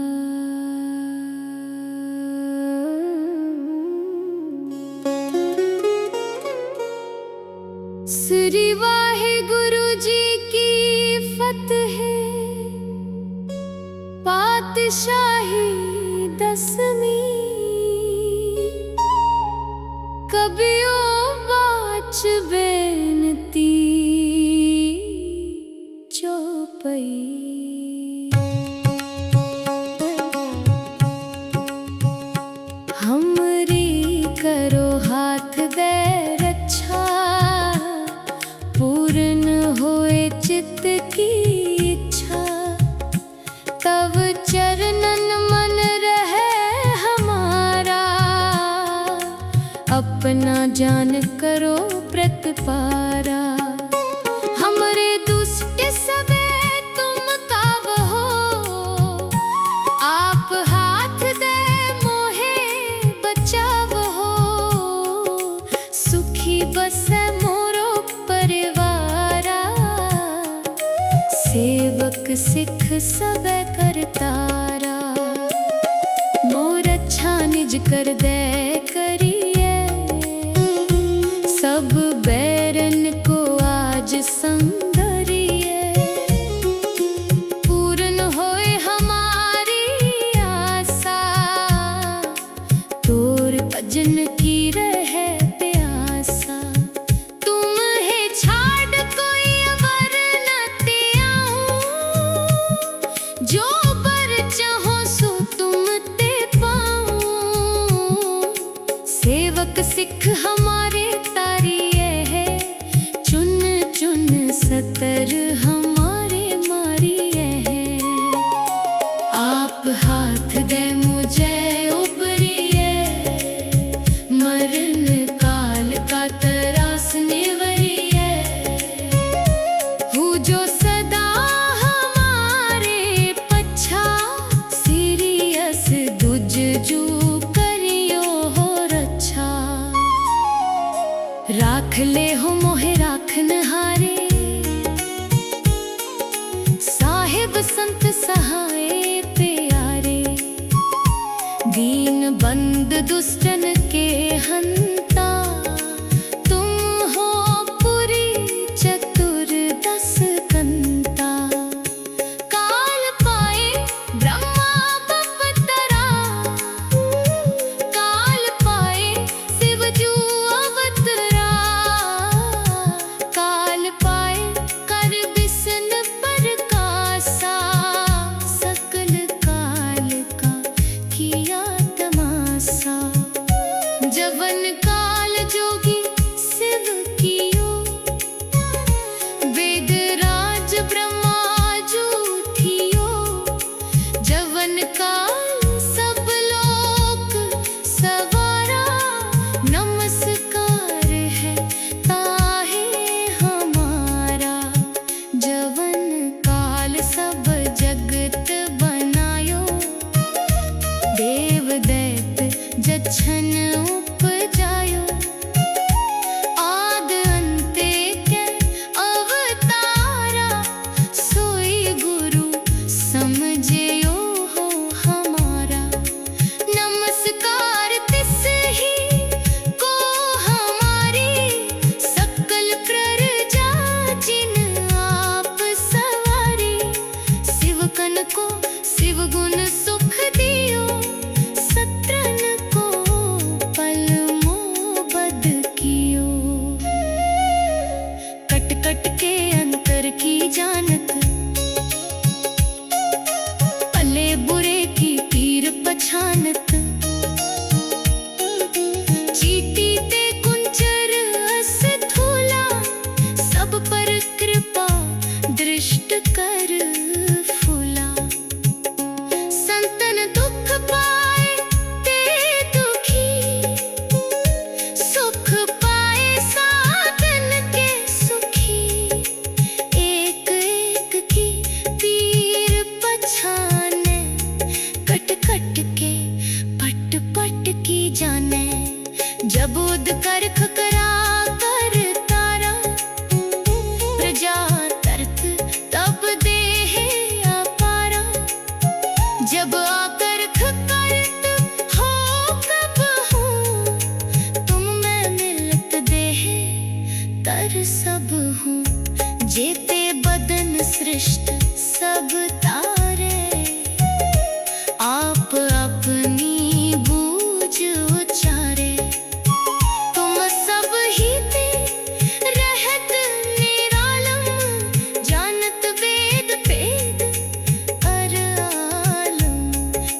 श्री वाहे गुरु जी की फतह। पातशाही दसवीं कबियो वाच बेनती चौपई। हमरी करो हाथ दे रक्षा पूर्ण होए चित्त की इच्छा। तब चरणन मन रहे हमारा अपना जान करो प्रतिपारा। हमरे दुष्ट सबे तुम कावहो आप हाथ दे मोहे बचावहो। सुखी बसे मोरो परिवारा सेवक सिख सबे करतारा। मोर अच्छा निज कर दे करिए सब बैरन को आज संगरिए। पूर्ण होए हमारी आशा तोर भजन की रहे प्यासा। तुम है छाड़ कोई अवर न त्याऊं जो बर चाहो सो तुम ते पाऊं। सेवक सिख हमारे तारिये है चुन चुन सतर हमारे मारिये है। आप हाथ दे मुझे उबरिए मरण काल का तरास निवरिए। हूँ जो सदा हमारे पच्छा सीरियस दुज जू करियो हो रक्षा। राख ले हो मोहे राखन हारे साहिब संत सहाय प्यारे।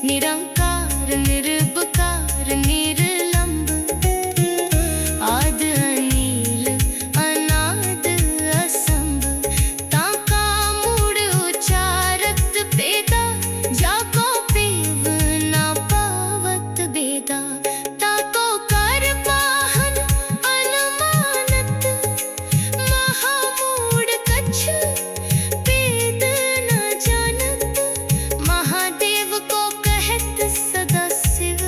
निरंकार निर्विकार निर्लंब आदि अनील अनाद असंभ ताका मूड उचारत बेदा जाको पेव ना पावत बेदा ताको कर पाहन अनुमानत महामूड कछ वेद न जानत महादेव को कहत सदा शिव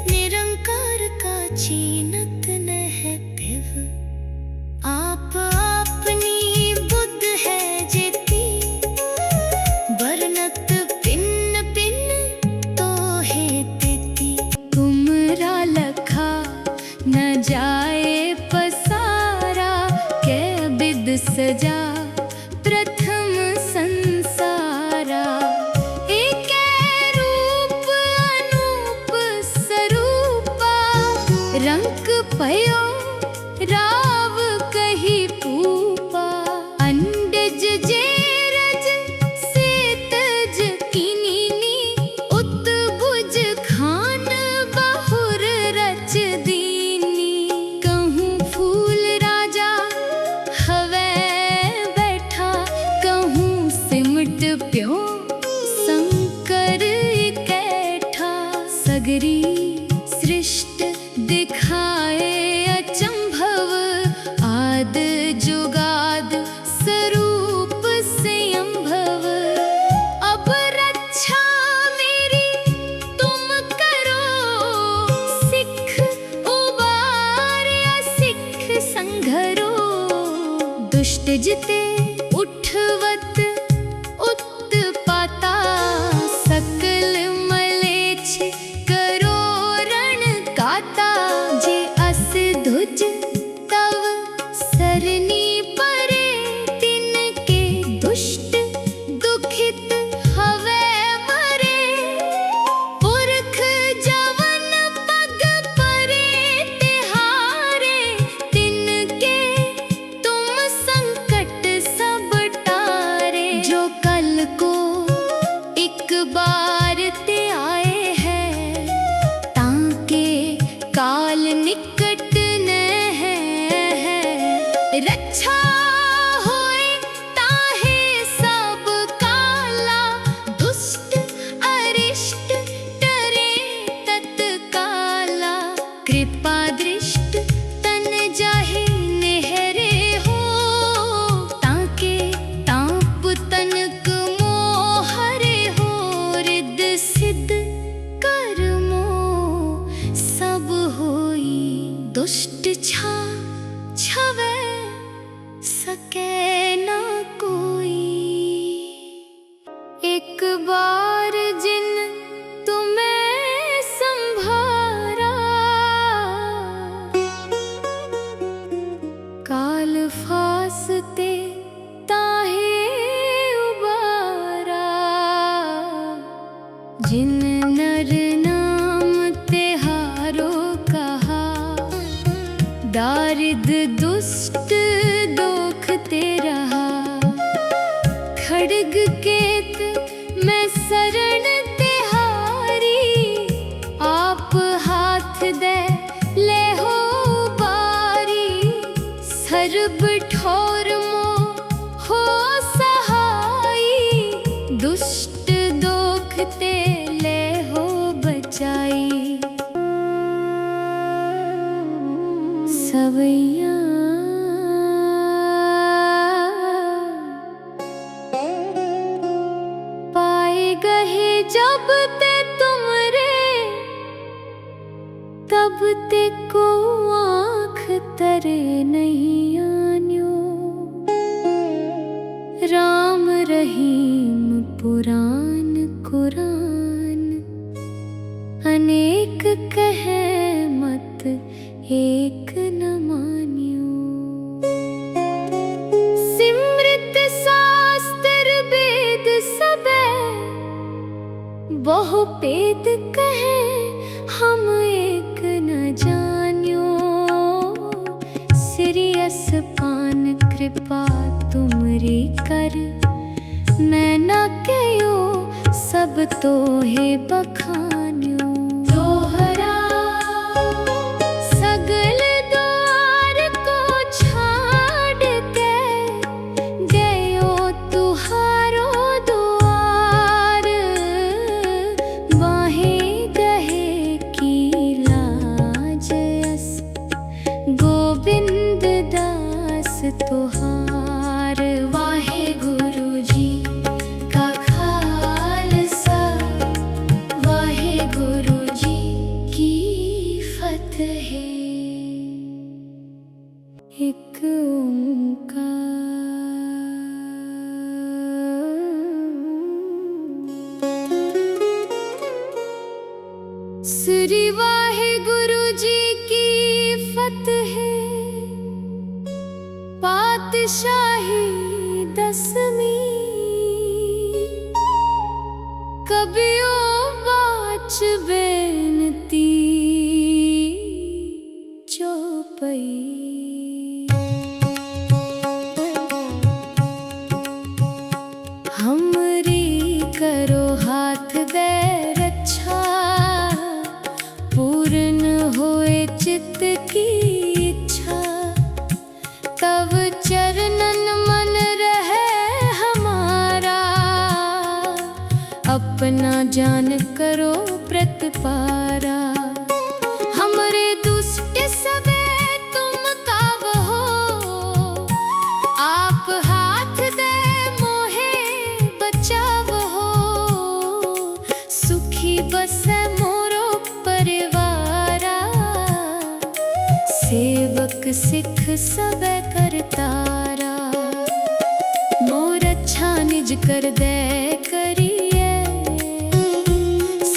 निरंकार का चीनत न है पिव आप अपनी बुद्ध है जेती बरनत पिन्न पिन्न तो है तेती तुमरा लखा न जाए पसारा कै बिद सजा प्रथम संसारा एक रूप अनूप स्वरूपा रंग पयो राव कही पूपा अंडज जेरज सेतज किनीनी उत्बुज खान बहुर रच दीनी कहूँ फूल राजा हवे बैठा कहूँ सिमट प्यो शंकर इकैठा सगरी सृष्ट दिखाए अचंभव आद जुगाद स्वरूप संभव अब रक्षा मेरी तुम करो सिख उबार्या सिख संघरो दुष्ट जिते उठवत उत्पाता सकल मलेच्छ करो रण काता जे अस धुज तव सरनी परे तिनके दुष्ट दुखित हवे मरे पुरख जवन पग परे तिहारे तिनके तुम संकट सब टारे जो कल को एक बार ते आए हैं ताके काल निकट न है रक्षा होए ताहे सब काला दुष्ट अरिष्ट डरे तत्काला कृपा दृष्ट तन जाहे नेहरे हो ताके ताप तनक मोहरे हो रिद सिद्ध कर्मो सब होई दुष्ट छा छवे सके ना कोई एक बार जिन तुम्हें संभारा काल फासते ताहे उबारा जिन नर नाम तिहारो कहा दारिद दुष्ट दोख ते रहा खड्ग केत मैं शरण तिहारी आप हाथ दे ले हो बारी सर्ब ठोर मो हो सहाई दुष्ट दोख ते ले हो बचाई सवैया पाए गहे जब ते तुमरे तब ते को आँख तरे नहीं आन्यो राम रहीम पुराण कुरान अनेक कहे मत एक न मान्यो सिमृत शास्त्र वेद सबे बहु पेद कहे हम एक न जान्यो सिरियस पान कृपा तुमरी कर नैना कयो सब तो है बखान्यो तोहरा सगल द्वार को छाड़ के गयो तुहारो द्वार वाहे गहे की लाज अस गोविंद दास तुहार वाहे गुरु जी का खालसा वाहे गुरु जी की फतह एक ओंकार। श्री वाहे गुरु जी की फतह पातशाही दसवीं कबियो बाच बेनती चौपई हमरी करो हाथ दे रक्षा पूर्ण होए चित्त की इच्छा तब चरणन मन रहे हमारा अपना जान करो प्रतिपारा हमरे दुष्ट सबे तुम काबहो आप हाथ दे मोहे बचावहो सुखी बसे मोरो परिवारा सेवक सिख सबे करतारा मोर अच्छा निज कर दे करिए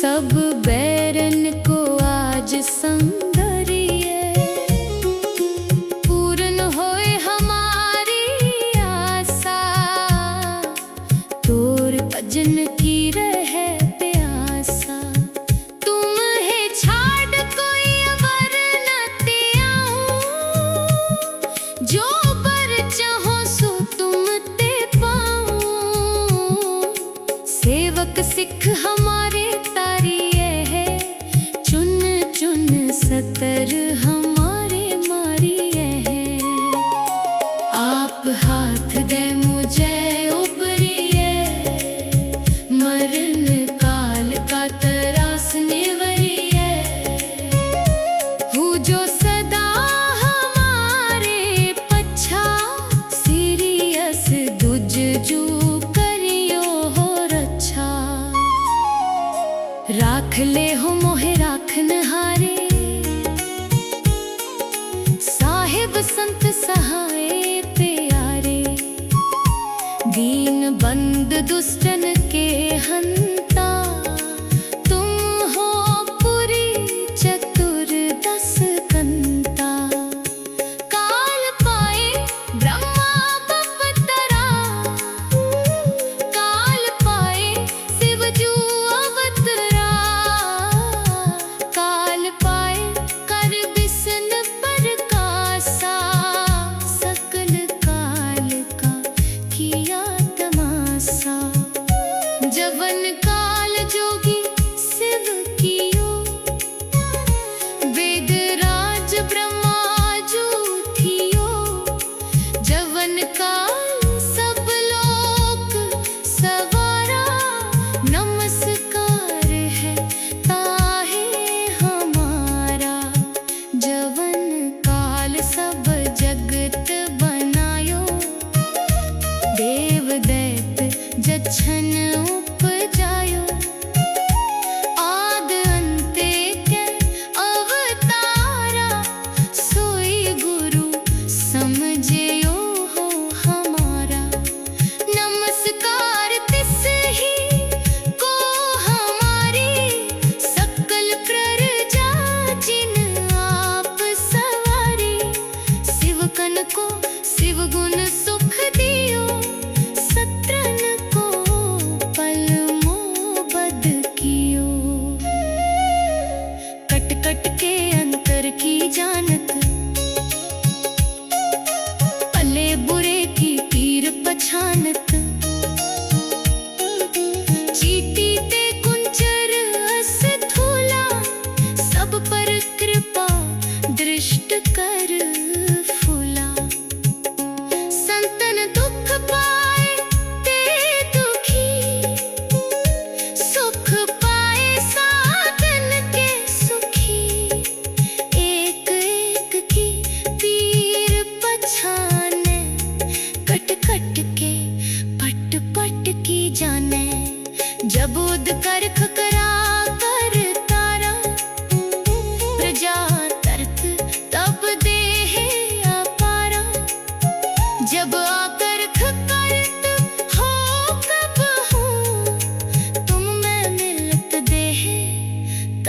सब बैरन को आज संगरिए पूर्ण होए हमारी आशा तोर भजन की रहे प्यासा तुम है छाड़ कोई अवर न त्याऊं जो बर चाहो सो तुम ते पाऊं सेवक सिख हमारे तारिये है चुन चुन सतर हमारे मारिये है आप हाथ दे मुझे उपरिये मरण काल का तरास निवरिये हूँ जो सदा हमारे पच्छा सीरियस दुज जू करियो हो रक्षा राख ले हो मोहे राखन हारे साहिब संत सहाय प्यारे दीन बंद दुष्टन के हंता तुम हो पुरी चतुर्दश कंता काल पाए ब्रह्मा बपतरा काल पाए शिव जू अवतरा काल पाए कर बिसन प्रकाशा सकल काल का किया तमाशा जवन का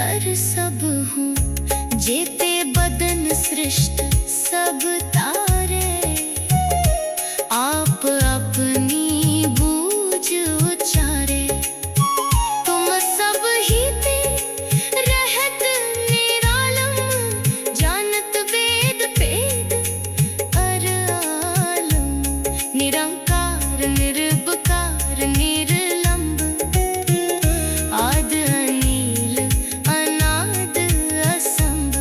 तर सब हूँ, जे पे बदन सृष्ट सब तारे। आप अपनी बूझ उचारे, तुम सब ही पे रहत निरालम, जानत वेद भेद अर आलम। निरंकार निर्विकार निर्लंब, आद अनील अनाद असंभ।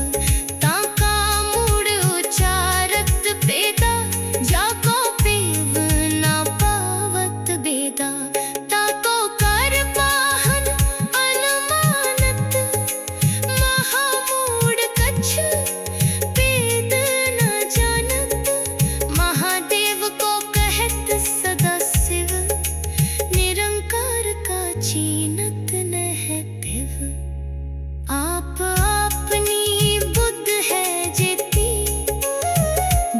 ताका मूड उचारत बेदा, जाको पेव ना पावत बेदा। ताको कर पाहन अनुमानत, महामूड कछ वेद न जानत। महादेव को कहत सदा शिव, निरंकार का चीनत नह पिव। आप अपनी बुद्ध है जेती,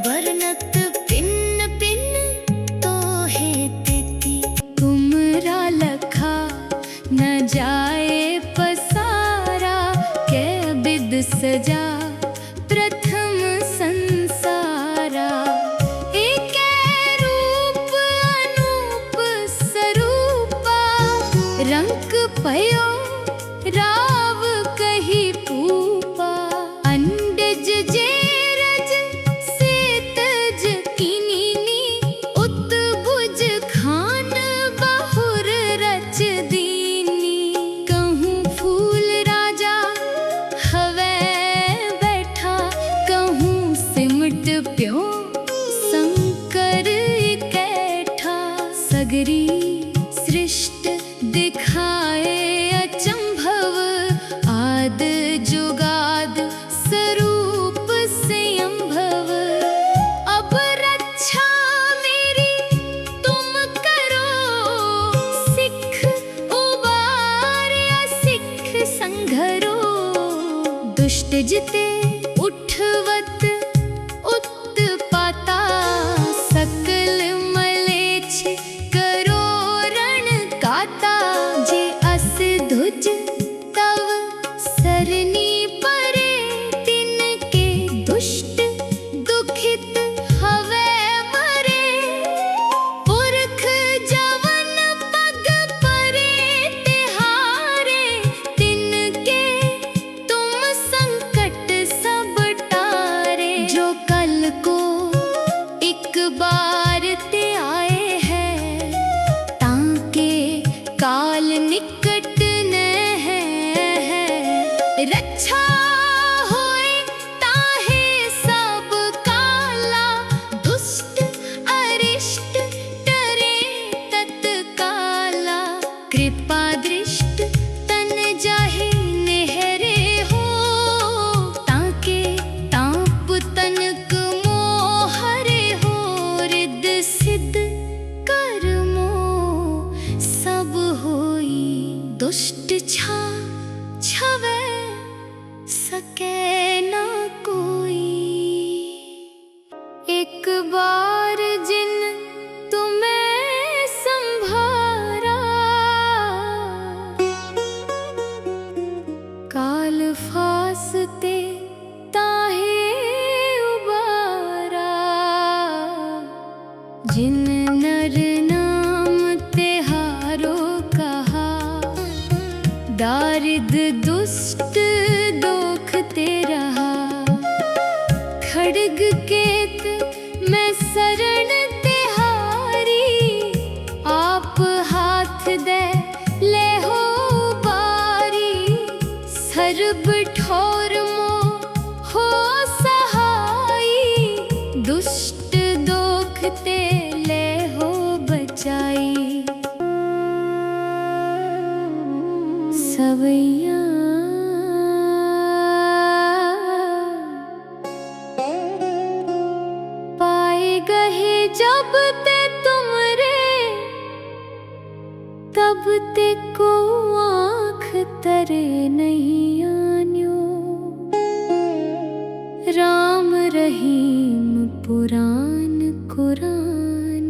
बरनत पिन्न पिन्न तो है तेती। तुमरा लखा न जाए पसारा, कै बिद सजा प्रथम संसारा। एकै रूप अनूप स्वरूपा, रंक पयो राव कही पूपा। अंडज जेरज सेतज किनीनी, उत्बुज खान बहुर रच दीनी। कहूँ फूल राजा हवै बैठा, कहूँ सिमट प्यो शंकर इकैठा। सगरी सृष्ट दिखाए अचंभव, आद जुगाद स्वरूप स्वयंभव। अब रक्षा मेरी तुम करो, सिख उबार्या सिख संघरो। दुष्ट जिते उठवत उत्पाता, सकल मलेच्छ करो रण काता। जे अस धुज तव सरनी परे, तिनके दुष्ट दुखित हवै मरे। पुरख जवन पग परे तिहारे, तिनके तुम संकट सब टारे। जो कल को एक बार ते आए हैं, ताके काल निकट न है। रक्षा होए ताहे सब काला, दुष्ट अरिष्ट डरे तत्काला। कृपा दृष्ट तन जाहि नेहरे हो, ताके ताप तनक मोहरे हो। रिद्ध सिद्ध कर्मो सब होई, दुष्ट छवै सकै ना कोई। एक बार जिन तुम्हें संभारा, काल फासते ताहे उबारा। जिन नर नाम तिहारो कहा, दारिद दुष्ट दोखते रहा। खड्ग केत मैं शरण तिहारी, आप हाथ दे ले हो बारी। सर्ब ठोर मोह हो सहाई, दुष्ट दोखते ले हो बचाई। सवैया पाए गहे जब ते तुमरे, तब ते को आँख तरे नहीं आन्यो। राम रहीम पुराण कुरान,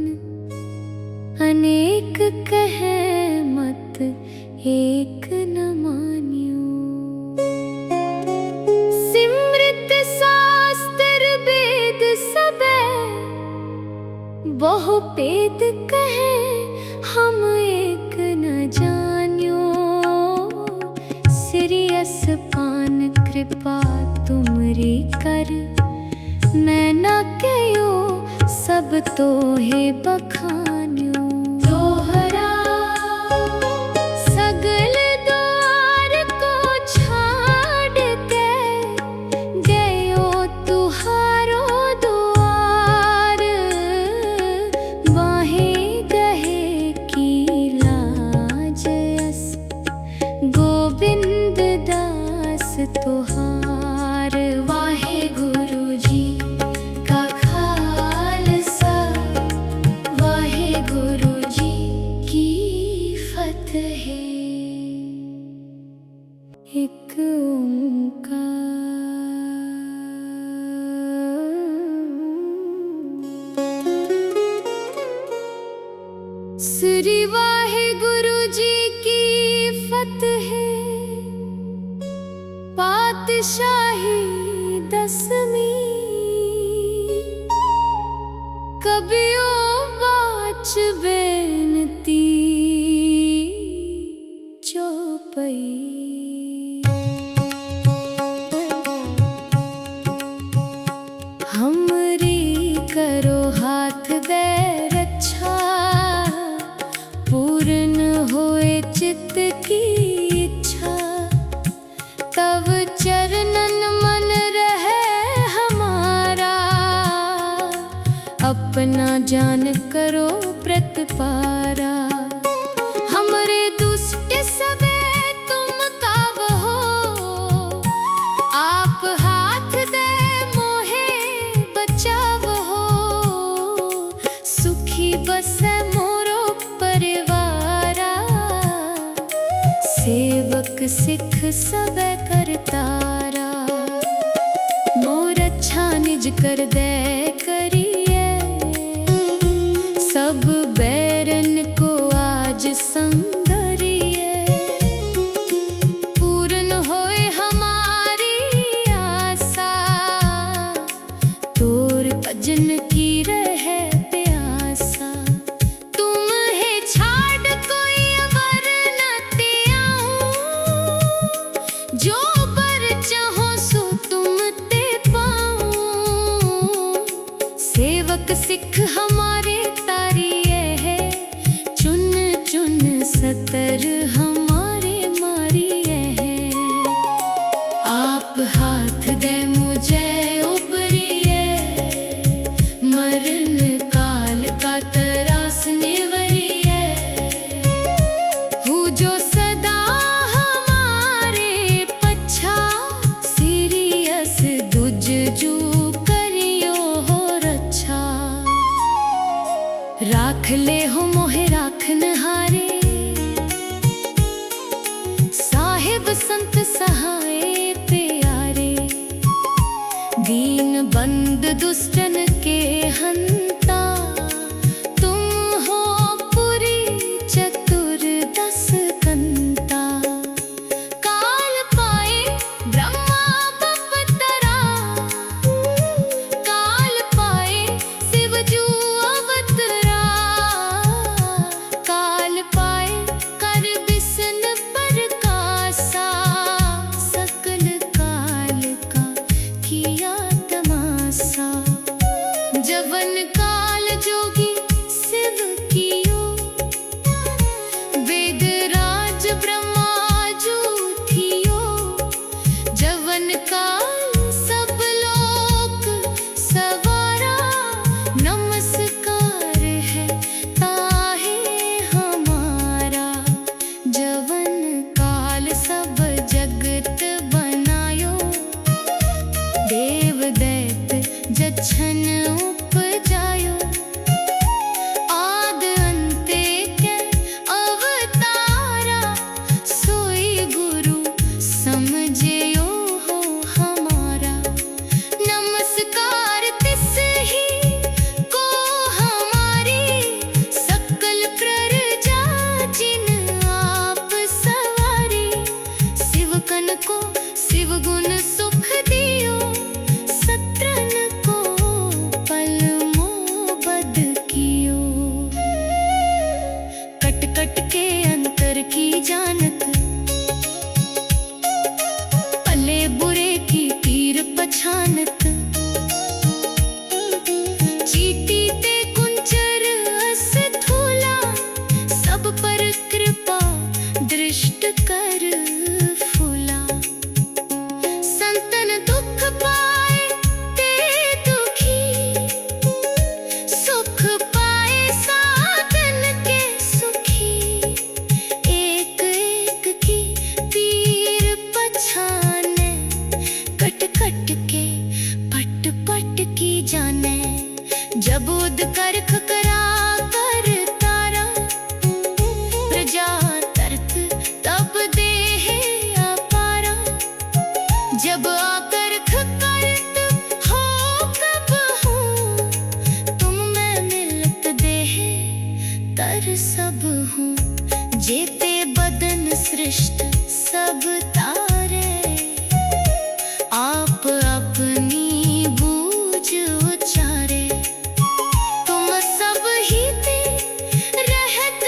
अनेक कहे मत एक न मान्यो। वेद कहे हम एक न जान्यो, सिरियस पान कृपा तुमरी कर, मैं न कयो सब तो हे बखान्यो। दोहरा सगल द्वार को छाड़ के, गयो तुहारो द्वार, वाहे गहे की लाज अस, गोविंद दास तुहार। वाहे गुरु जी का खालसा, वाहे गुरु जी की फतेह। एक ओंकार। श्री वाहे गुरु जी की फतेह। पातशाही दसवीं, कबियो बाच बेनती चौपई। हमरी करो हाथ दे रक्षा, पूर्ण होए चित्त की इच्छा, तब चरणन मन रहे हमारा, अपना जान करो प्रतिपारा। हमरे दुष्ट सबे तुम काव हो, आप हाथ दे मोहे बचाव हो, सुखी बसे मोरो परिवारा, सेवक सिख सबे करतारा। मोर अच्छा निज कर दे करिए, सब बैरन को आज संगरिए, पूर्ण होए हमारी आशा, तोर भजन की रहे प्यासा। तुम है छाड़ कोई अवर न त्याऊं, जो बर चाहो सो तुम ते पाऊं। सेवक सिख हमारे तारिये है, चुन चुन सतर हमारे मारिये है। आप हाथ दे मुझे उपरिये, मरण काल का तरास निवरिये। हूँ जो सदा हमारे पच्छा, सीरियस दुज जू करियो हो रक्षा। राख ले हो मोहे राखन हारे, साहिब संत सहाय प्यारे। दीन बंद दुष्टन के हंता, तुम हो पुरी चतुर्दश कंता। काल पाए ब्रह्मा बपतरा, काल पाए शिव जू अवतरा। काल पाए कर बिसन प्रकाशा, सकल काल का किया तमाशा। जवन काल जोगी शिव कियो, वेद राज ब्रह्मा जू थियो। जवन काल सब लोक सवारा, नमस्कार है ताहे हमारा। जवन काल सब जगत बनायो, देव दैत जछन उपजायो। आद अंते के अवतारा, सोई गुरु समझियो हो हमारा। नमस्कार तिस ही को हमारी, सकल प्रजा जिन आप सवारी। शिव कन को शिव गुण सुख दियो, सत्रन को पल मोबद कियो। जब आकर करत हो कब हूँ, तुम मैं मिलत देह तर सब हूँ। जेते बदन सृष्ट सब तारे, आप अपनी बूझ उचारे। तुम सब ही ते रहत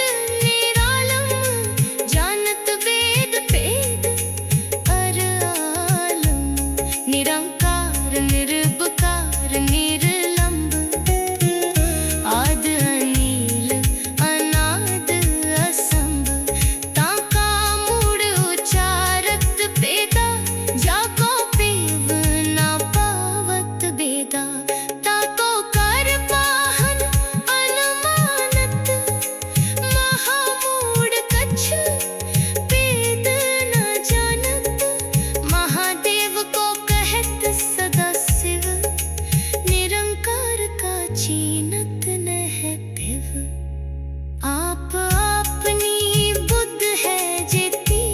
निरालम, जानत वेद भेद अर आलम। निरंकार निर्विकार निर्लंब, आद अनील अनाद असंभ। ताका मूड उचारत बेदा, जाको पीव ना पावत बेदा। ताको कर पाहन अनुमानत, महामूड कछ वेद न जानत। महादेव को कहत सदा शिव, निरंकार का चीनत न है भिव। आप अपनी बुद्ध है जेती,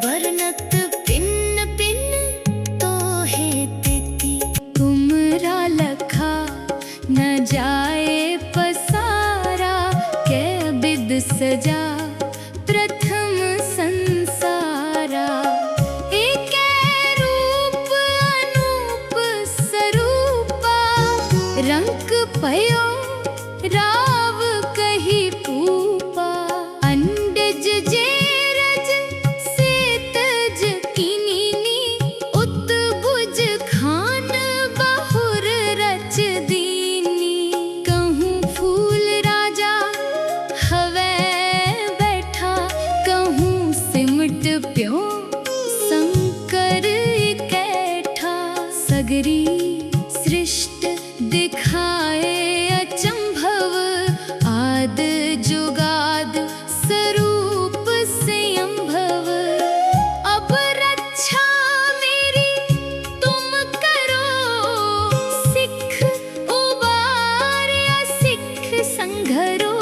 बरनत पिन्न पिन्न तो है तेती। तुमरा लखा न जाए पसारा, कै बिद सजा प्रथम संसारा। एकै रूप अनूप स्वरूपा, रंक पयो राव कही पूपा। अंडज जेरज से तज किनीनी, उत्बुज खान बहुर रच दीनी। कहूँ फूल राजा हवै बैठा, कहूँ सिमट प्यो शंकर इकैठा। सगरी सृष्ट दिखाए अचंभव, आद जुगाद स्वरूप स्वयंभव। अब रक्षा मेरी तुम करो, सिख उबार या सिख संघरो।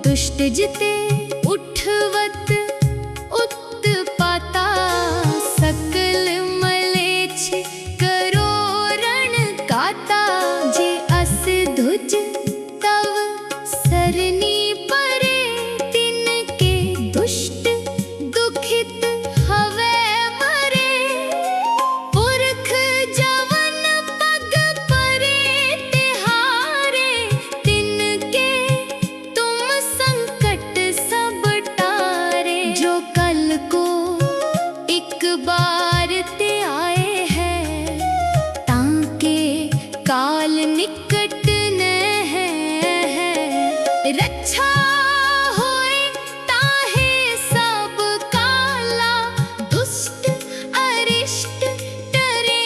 दुष्ट जिते उठवत उत्पाता, सकल मलेच्छ करो रण काता। जे अस धुज तव सरनी परे, तिनके दुष्ट दुखित हवै मरे। पुरख जवन पग परे तिहारे, तिनके तुम संकट सब टारे। जो कल को एक बार ते आए हैं, ताके काल निकट न है। रक्षा होए ताहे सब काला, दुष्ट अरिष्ट डरे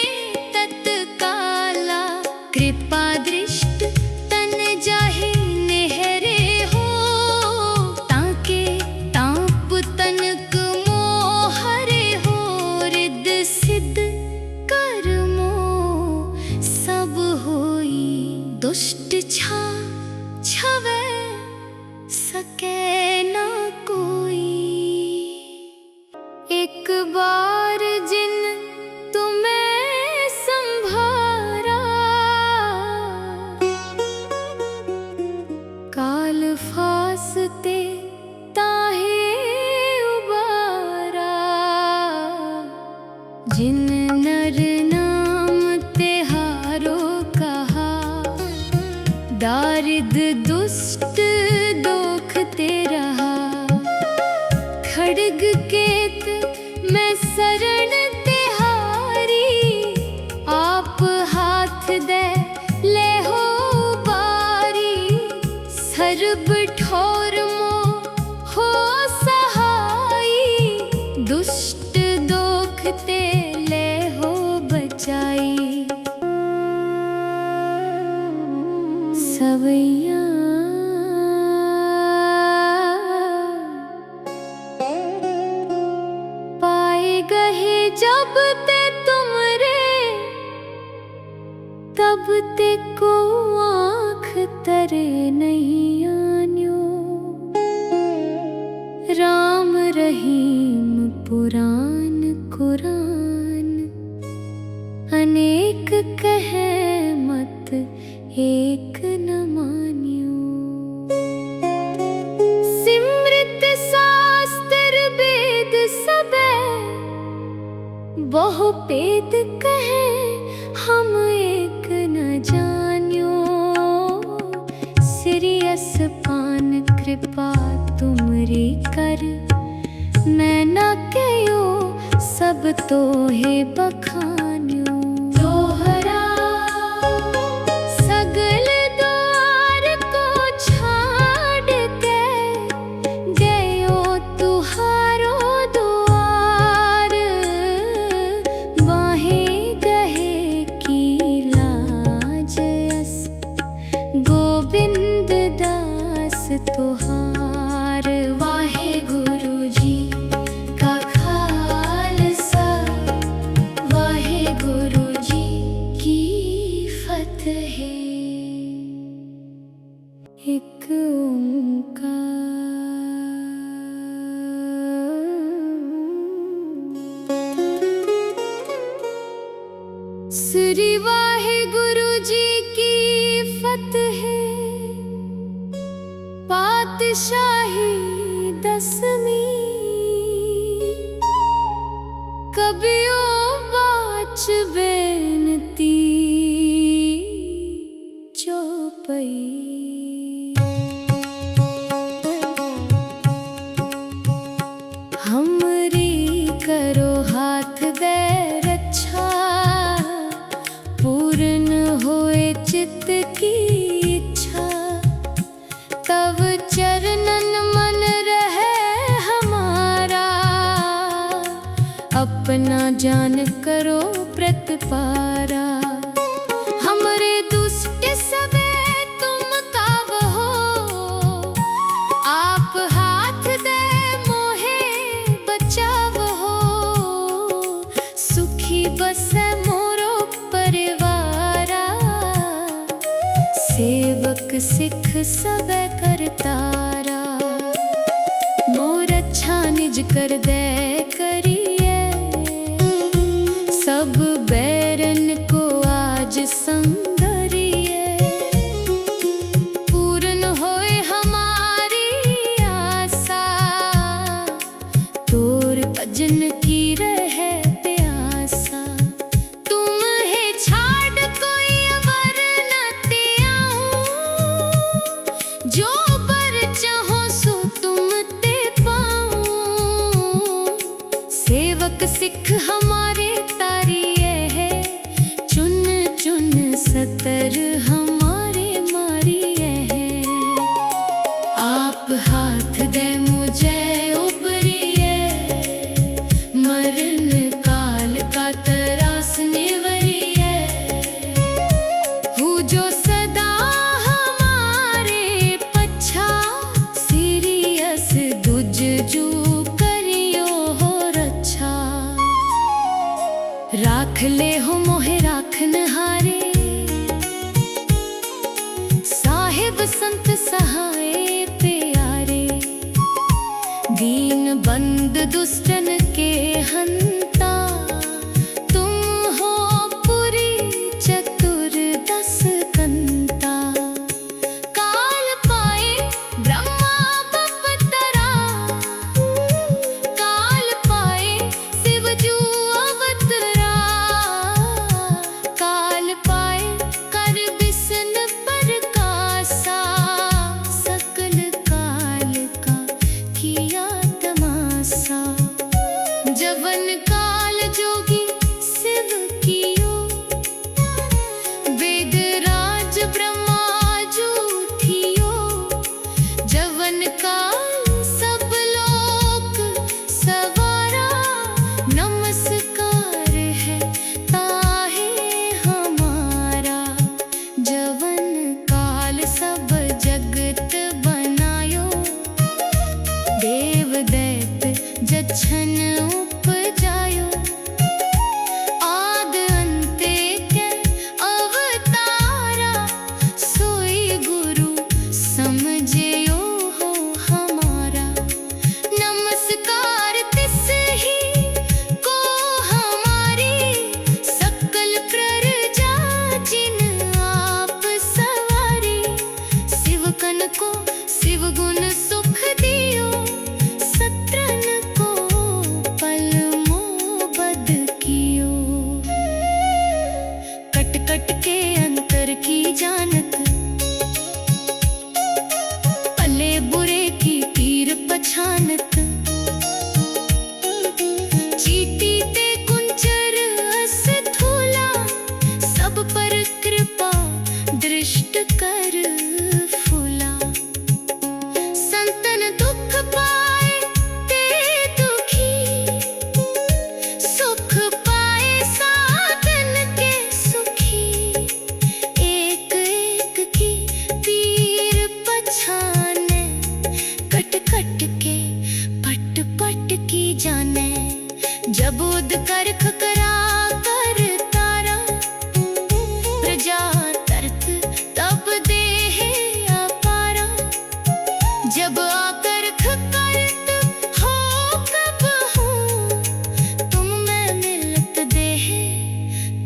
तत्काला। कृपा दृष्ट तन जाहि नेहरे हो, ताके ताप तनक मोहरे हो। रिद्ध सिद्ध कर्मो सब होई, दुष्ट छा छवै सके ना कोई। एक बार जिन तुम्हें संभारा, काल फासते ताहे उबारा। जिन नर नाम तेहारो कहा, दारिद दुष्ट दोखते रहा। खड्ग केत मैं शरण तिहारी, आप हाथ दे ले हो बारी। सर्ब ठोर मो हो सहाई, दुष्ट दोखते ले हो बचाई। सवैया पाए गहे जब ते तुमरे, तब ते को आँख तरे नहीं आन्यो। राम रहीम पुराण कुरान। अनेक कहे मत एक न मान्यो, सिमृत शास्त्र वेद सबे बहु पेद कहे हम एक न जान्यो। सिरियस पान कृपा तुमरी कर, मैं न कयो सब तो है बखान्यो। दोहरा सगल द्वार को छाड़ के गयो तुहारो द्वार। वाहे गहे की लाज अस गोविंद दास तुहार। वाहे गुरु जी का खालसा, वाहे गुरु जी की फतेह। एक ओंकार। श्री वाहे गुरु जी की फतेह। पातशाही दसवीं कबियो बाच बेनती चौपई। हमरी करो हाथ दे रक्षा, पूर्ण होए चित्त की इच्छा। तब चरणन मन रहे हमारा, अपना जान करो प्रतिपारा। हमरे दुष्ट सबे तुम काव हो, आप हाथ दे मोहे बचाव हो। सुखी बसे मोरो परिवारा, सेवक सिख सबे करतारा। मोर अच्छा निज कर दे करिए, सब बैरन को आज संगरिए। पूर्ण होए हमारी आशा, तोर भजन की रहे प्यासा। तुम है छाड़ कोई अवर न त्याऊं, जो बर चाहो सो तुम ते पाऊं। सेवक सिख हमारे तारिये है, चुन चुन सतर हमारे मारिये है। आप हाथ दे मुझे उबरिए, मरण काल का तरास निवरिए। हूँ जो सदा हमारे पच्छा, सीरियस दुज जू करियो हो रक्षा। राख ले हो मोहे राखन हारे, साहिब संत सहाय प्यारे। दीन बंद दुष्टन के हंता, तुम हो पुरी चतुर्दश कंता। काल पाए ब्रह्मा बपतरा, काल पाए शिव जू अवतरा। काल पाए कर विष्णु प्रकाशा, सकल काल का किया तमाशा। जवन काल जोगी शिव कियो, वेद राज ब्रह्मा जू थियो। जवन काल सब लोक सवारा, नमस्कार है ताहे हमारा। जवन काल सब जगत बनायो, देव दैत जच्छन उपजायो। आद अंते के अवतारा, सोई गुरु समझियो हो हमारा। नमस्कार तिस ही को कूद कर खकरा कर तारा, प्रजा तर्क तब दे अपारा। जब आकर खकरत हो कब हूँ, तुम मैं मिलत देह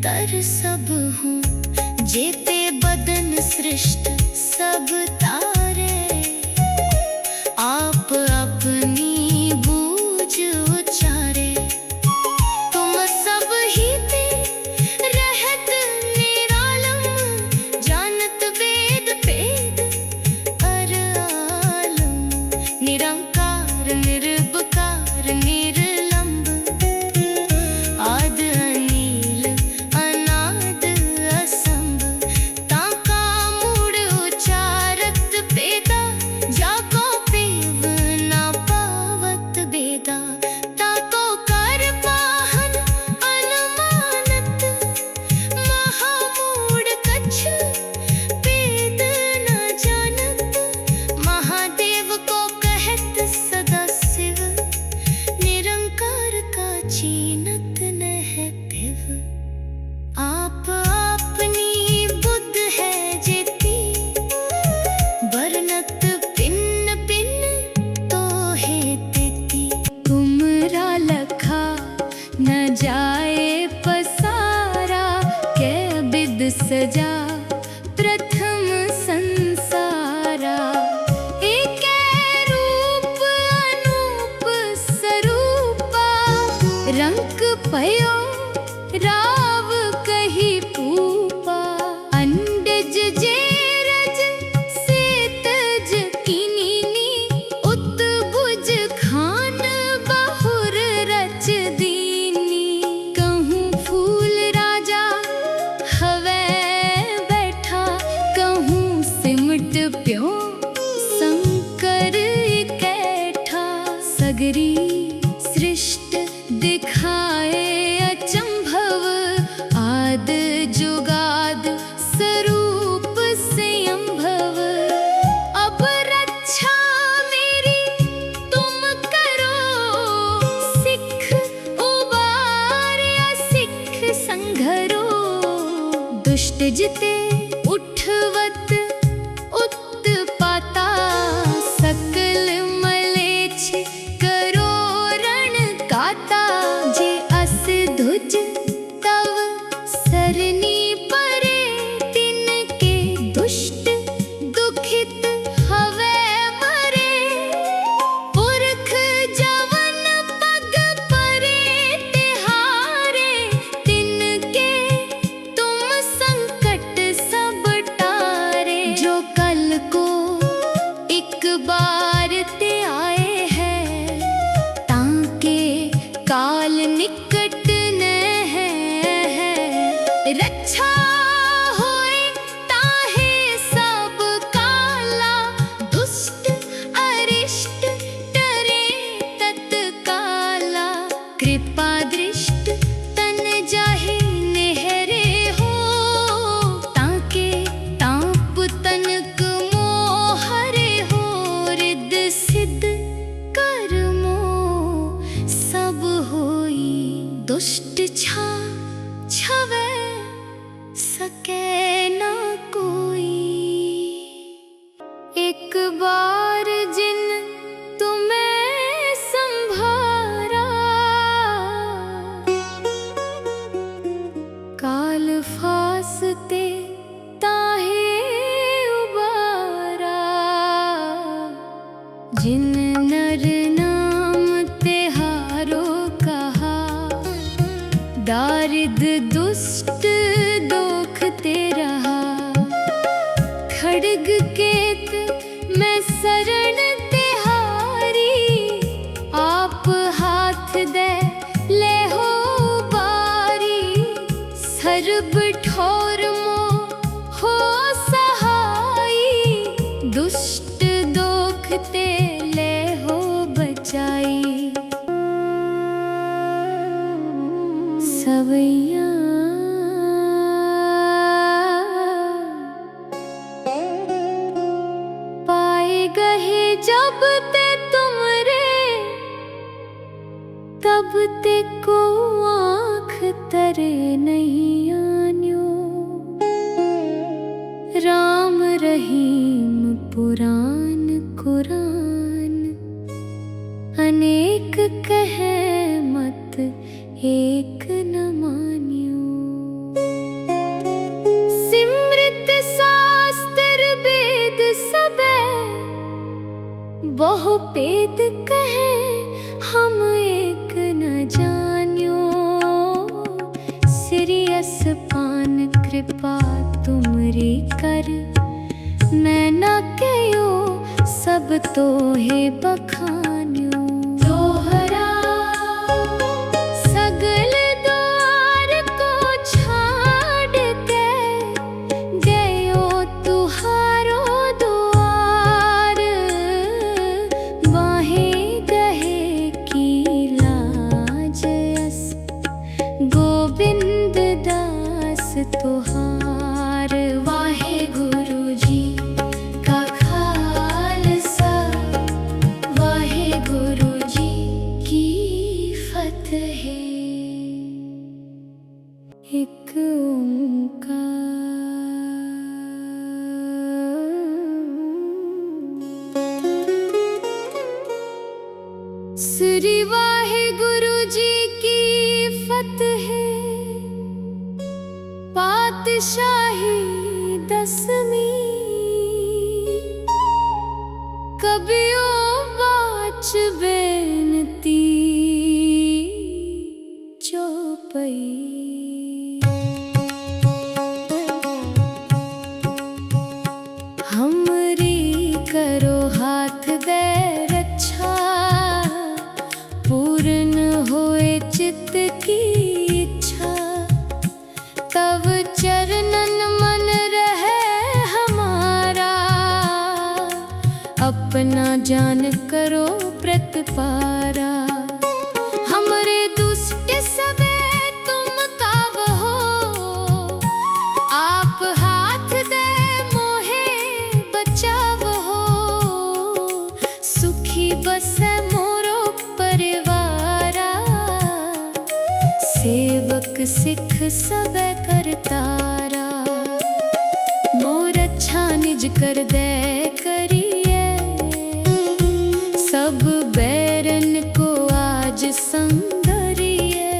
तर सब हूँ। जेते बदन सृष्ट सब तारे, आप अपनी बूझ उचारे। तुम सब ही ते रहत निरालम, जानत वेद भेद अर आलम। निरंकार निर्विकार निर्लंब, आद अनील अनाद असंभ। ताका मूड उचारत बेदा, जाको पेव ना पावत बेदा। ताको कर पाहन अनुमानत, महामूड कछ वेद न जानत। महादेव को कहत सदा शिव, निरंकार का चीनत नह भिव। आप अपनी बुद्ध है जेती, बरनत पिन्न पिन्न तो है तेती। तुमरा लखा न जाए पसारा, कै बिद सजा प्रथम संसारा। एकै रूप अनूप स्वरूपा, रंक पयो राव कही पूपा। अंडज जेरज सेतज कीनीनी, उत्बुज खान बहुर रच दीनी। कहूँ फूल राजा हवै बैठा, कहूँ सिमट प्यो शंकर इकैठा। सगरी सृष्ट दिखाए अचंभव, आद जुगाद स्वरूप संभव। अब रक्षा मेरी तुम करो, सिख उबार्या सिख संघरो। दुष्ट जिते उठवत उत्पाता, सकल मलेच्छ करो रण काता। जे अस धुज तव सरनी परे, तिनके दुष्ट दुखित हवै मरे। पुरख जवन पग परे तिहारे, तिनके तुम संकट सब टारे। जो कल को एक बार ते आए हैं, ताके काल निकट न है। रक्षा होए ताहे सब काला, दुष्ट अरिष्ट डरे तत्काला। कृपा दृष्ट तन जाहे नेहरे हो, ताके ताप तनक मोहरे हो। रिद्ध सिद्ध कर्मो सब होई, दुष्ट छा छवै सके ना कोई। एक बार जिन तुम्हें संभारा, काल फासते ताहे उबारा। जिन नर नाम तिहारो कहा, दारिद दुष्ट दोख ते रहा। खड्ग केत मैं शरण तिहारी, आप हाथ दे ले हो बारी। सर्ब ठोर मो हो सहाई, दुष्ट दोख ते ले हो बचाई। सवैया पाए गहे जब ते तुमरे, तब ते को आँख तरे नहीं आन्यो। राम रहीम पुराण कुरान अनेक कहे मत एक न मान्यो। सिमृत शास्त्र वेद सबे बहु पेद कहे हम एक न जान्यो। सिरियस पान कृपा तुमरी कर मैं न कयो सब तो है बखान्यो। दोहरा सगल द्वार को छाड़ के गयो तुहारो द्वार। वाहे गहे की लाज अस गोविंद दास तुहार। वाहे गुरु जी का खालसा वाहे गुरु जी की फतेह। एक ओंकार। श्री वाहे गुरु जी की फतेह। पातशाही दसवीं कबियो बाच बेनती चौपई। हमरी करो हाथ दे रक्षा पूर्ण होए चित्त की इच्छा। तब चरणन मन रहे हमारा अपना जान करो प्रतिपारा। हमरे दुष्ट सबे तुम काव हो आप हाथ दे मोहे बचाव हो। सुखी बसे मोरो परिवारा सेवक सिख सबे करतारा। मोर अच्छा निज कर दे करिए सब बैरन को आज संगरिए।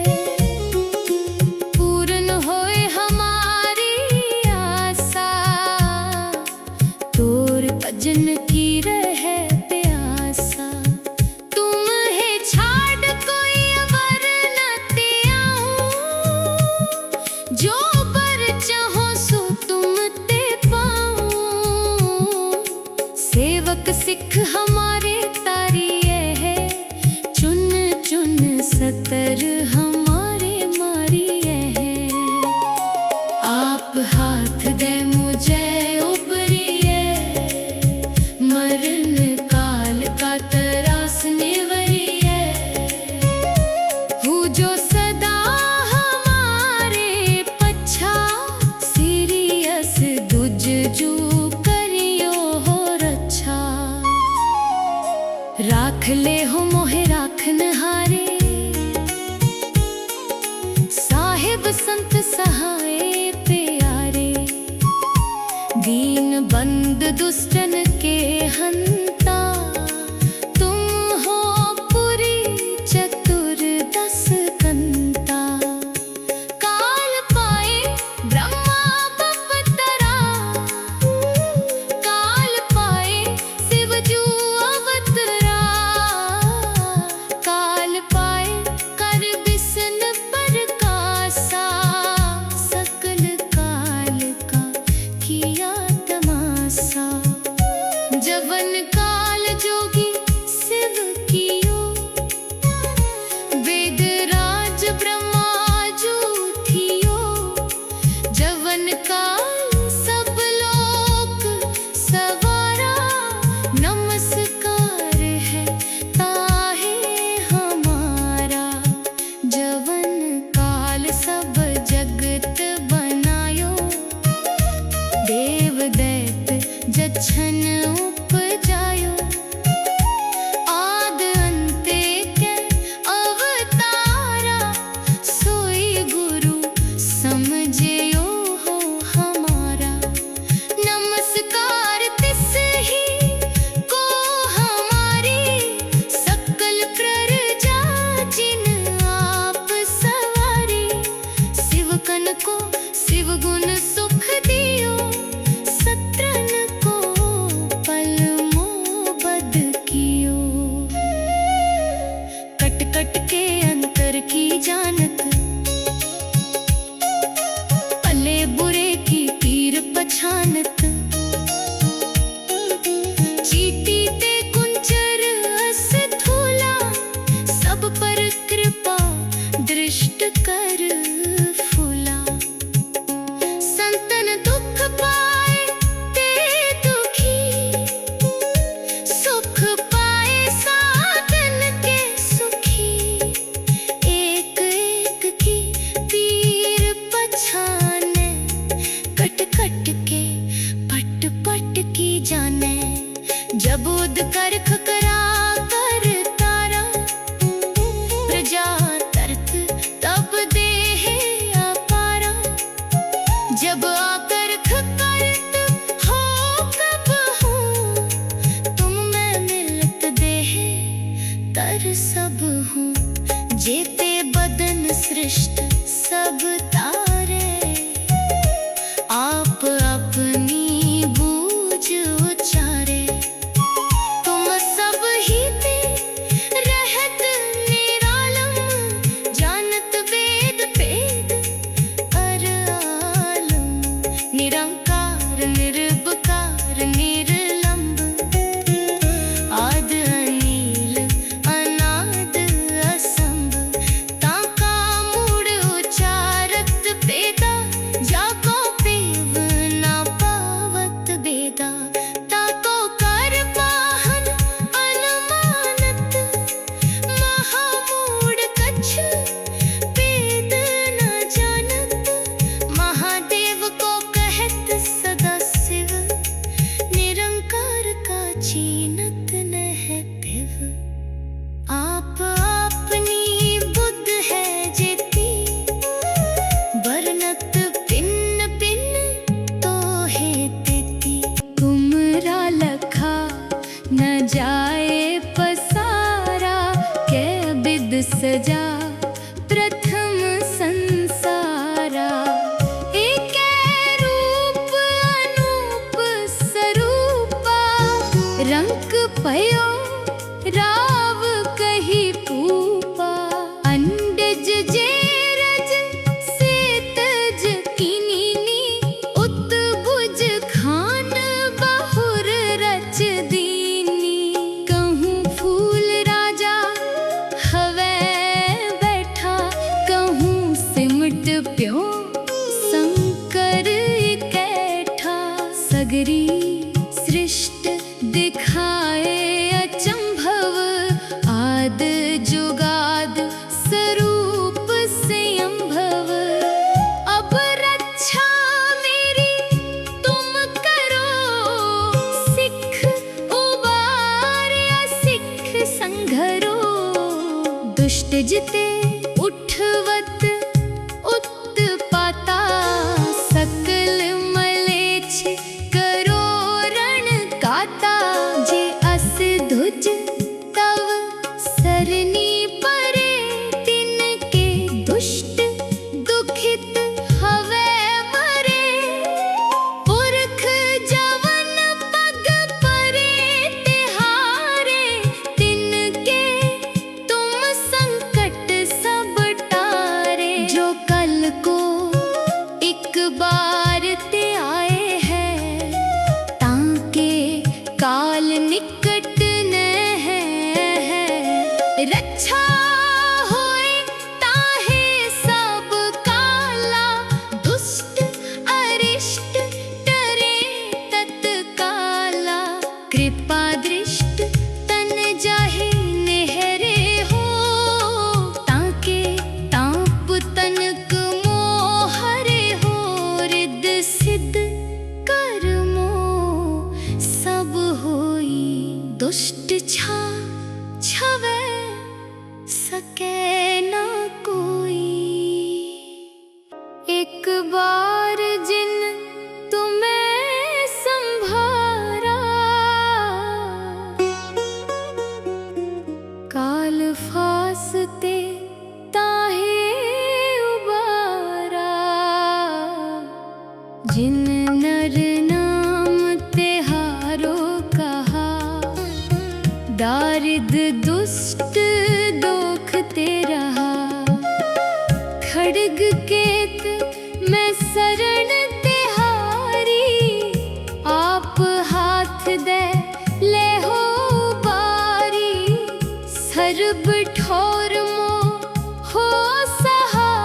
पूर्ण होए हमारी आशा तोर भजन की रहे प्यासा। तुम है छाड़ कोई अवर न त्याऊं जो बर चाहो सो तुम ते पाऊं। सेवक सिख हमारे तारिये है चुन चुन सतर हमारे मारिये है। आप हाथ दे मुझे उबरिए मरण काल का त्रास निवरिए। हूँ जो सदा हमारे पच्छा सीरियस दुज जू करियो हो रक्षा। राख ले हो मोहे राखन हारे साहिब संत सहाय प्यारे। दीन बंद दुष्टन के हंता तुम हो पुरी चतुर्दश कंता। काल पाए ब्रह्मा बपतरा काल पाए शिव जू अवतरा। काल पाए कर बिसन प्रकाशा सकल काल का किया तमाशा। कर फूला। संतन दुख पाए ते दुखी, सुख पाए साधन के सुखी। एक एक की पीर पछाने, कट कट के पट पट की जाने। जब उद कर खकरा कर तारा, प्रजा तरत तब देह अपारा। जब आकर खकरत हो कब हूँ, तुम मैं मिलत देह तर सब हूँ। जेते बदन सृष्ट सब तारे, आप अपनी बूझ उचारे। तुम सब ही ते रहत निरालम, जानत वेद भेद अर आलम। निरंकार निर्विकार निर्लंब, आद अनील अनाद असंभ। ताका मूड उचारत बेदा, जाको पेव ना पावत बेदा। ताको कर पाहन अनुमानत, महामूड कछ वेद न जानत। महादेव को कहत सदा शिव, निरंकार का चीनत नह पिव। आप अपनी बुद्ध है जेती, बरनत पिन्न पिन्न तो है तेती। तुमरा लखा न जाए पसारा, कै बिद सजा प्रथम संसारा। एक रूप अनूप स्वरूपा, रंक पयो राव कही पूपा। अंडज जेरज सेतज कीनी, उत्बुज खान बहुर रच दीनी। कहूँ फूल राजा हवै बैठा, कहूँ सिमट प्यो शंकर इकैठा। सगरी सृष्ट दिखाए अचंभव, आद जुगाद स्वरूप संभव। अब रक्षा मेरी तुम करो, सिख उबार्या सिख संघरो। दुष्ट जिते उठवत उत्पाता, सकल मलेच्छ करो रण काता। जे अस धुज तव सरनी परे, तिनके दुष्ट दुखित हवै मरे। पुरख जवन पग परे तिहारे, तिनके तुम संकट सब टारे। जो कल को एक बार ते आए हैं, ताके काल निकट न है। रक्षा होए ताहे सब काला, दुष्ट अरिष्ट डरे तत्काला। कृपा दृष्ट तन जाहे नेहरे हो, ताके ताप तनक मोहरे हो। रिद्ध सिद्ध कर्मो सब होई, दुष्ट छा छवै सके न कोई। एक बार जिन तुम्हें संभारा, काल फासते ताहे उबारा। जिन नर नाम तिहारो कहा, दारिद दुष्ट दोखते रहा। खड्ग केत मैं शरण तिहारी, आप हाथ दे ले हो बारी। सर्ब ठोर मो हो सहारा,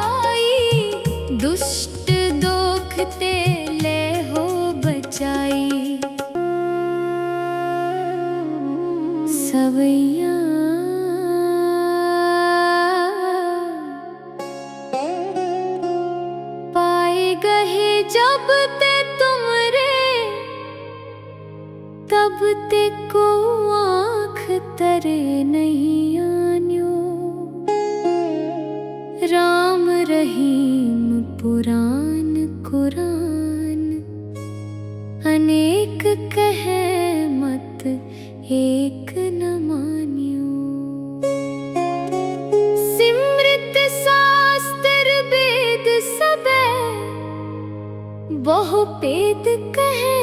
ते ले हो बचाई। सवैया पाए गहे जब ते तुमरे, तब ते को आँख तरे नहीं आन्यो। राम रहीम पुराण कुरान, अनेक कहे मत एक न मान्यो। सिमृत शास्त्र वेद सबे, बहु पेद कहे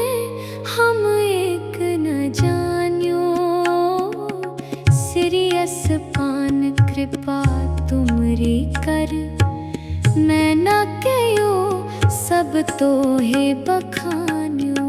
हम एक न जान्यो। सिरियस पान कृपा तुमरी कर, मैं न कयो सब तो है बखान्यो।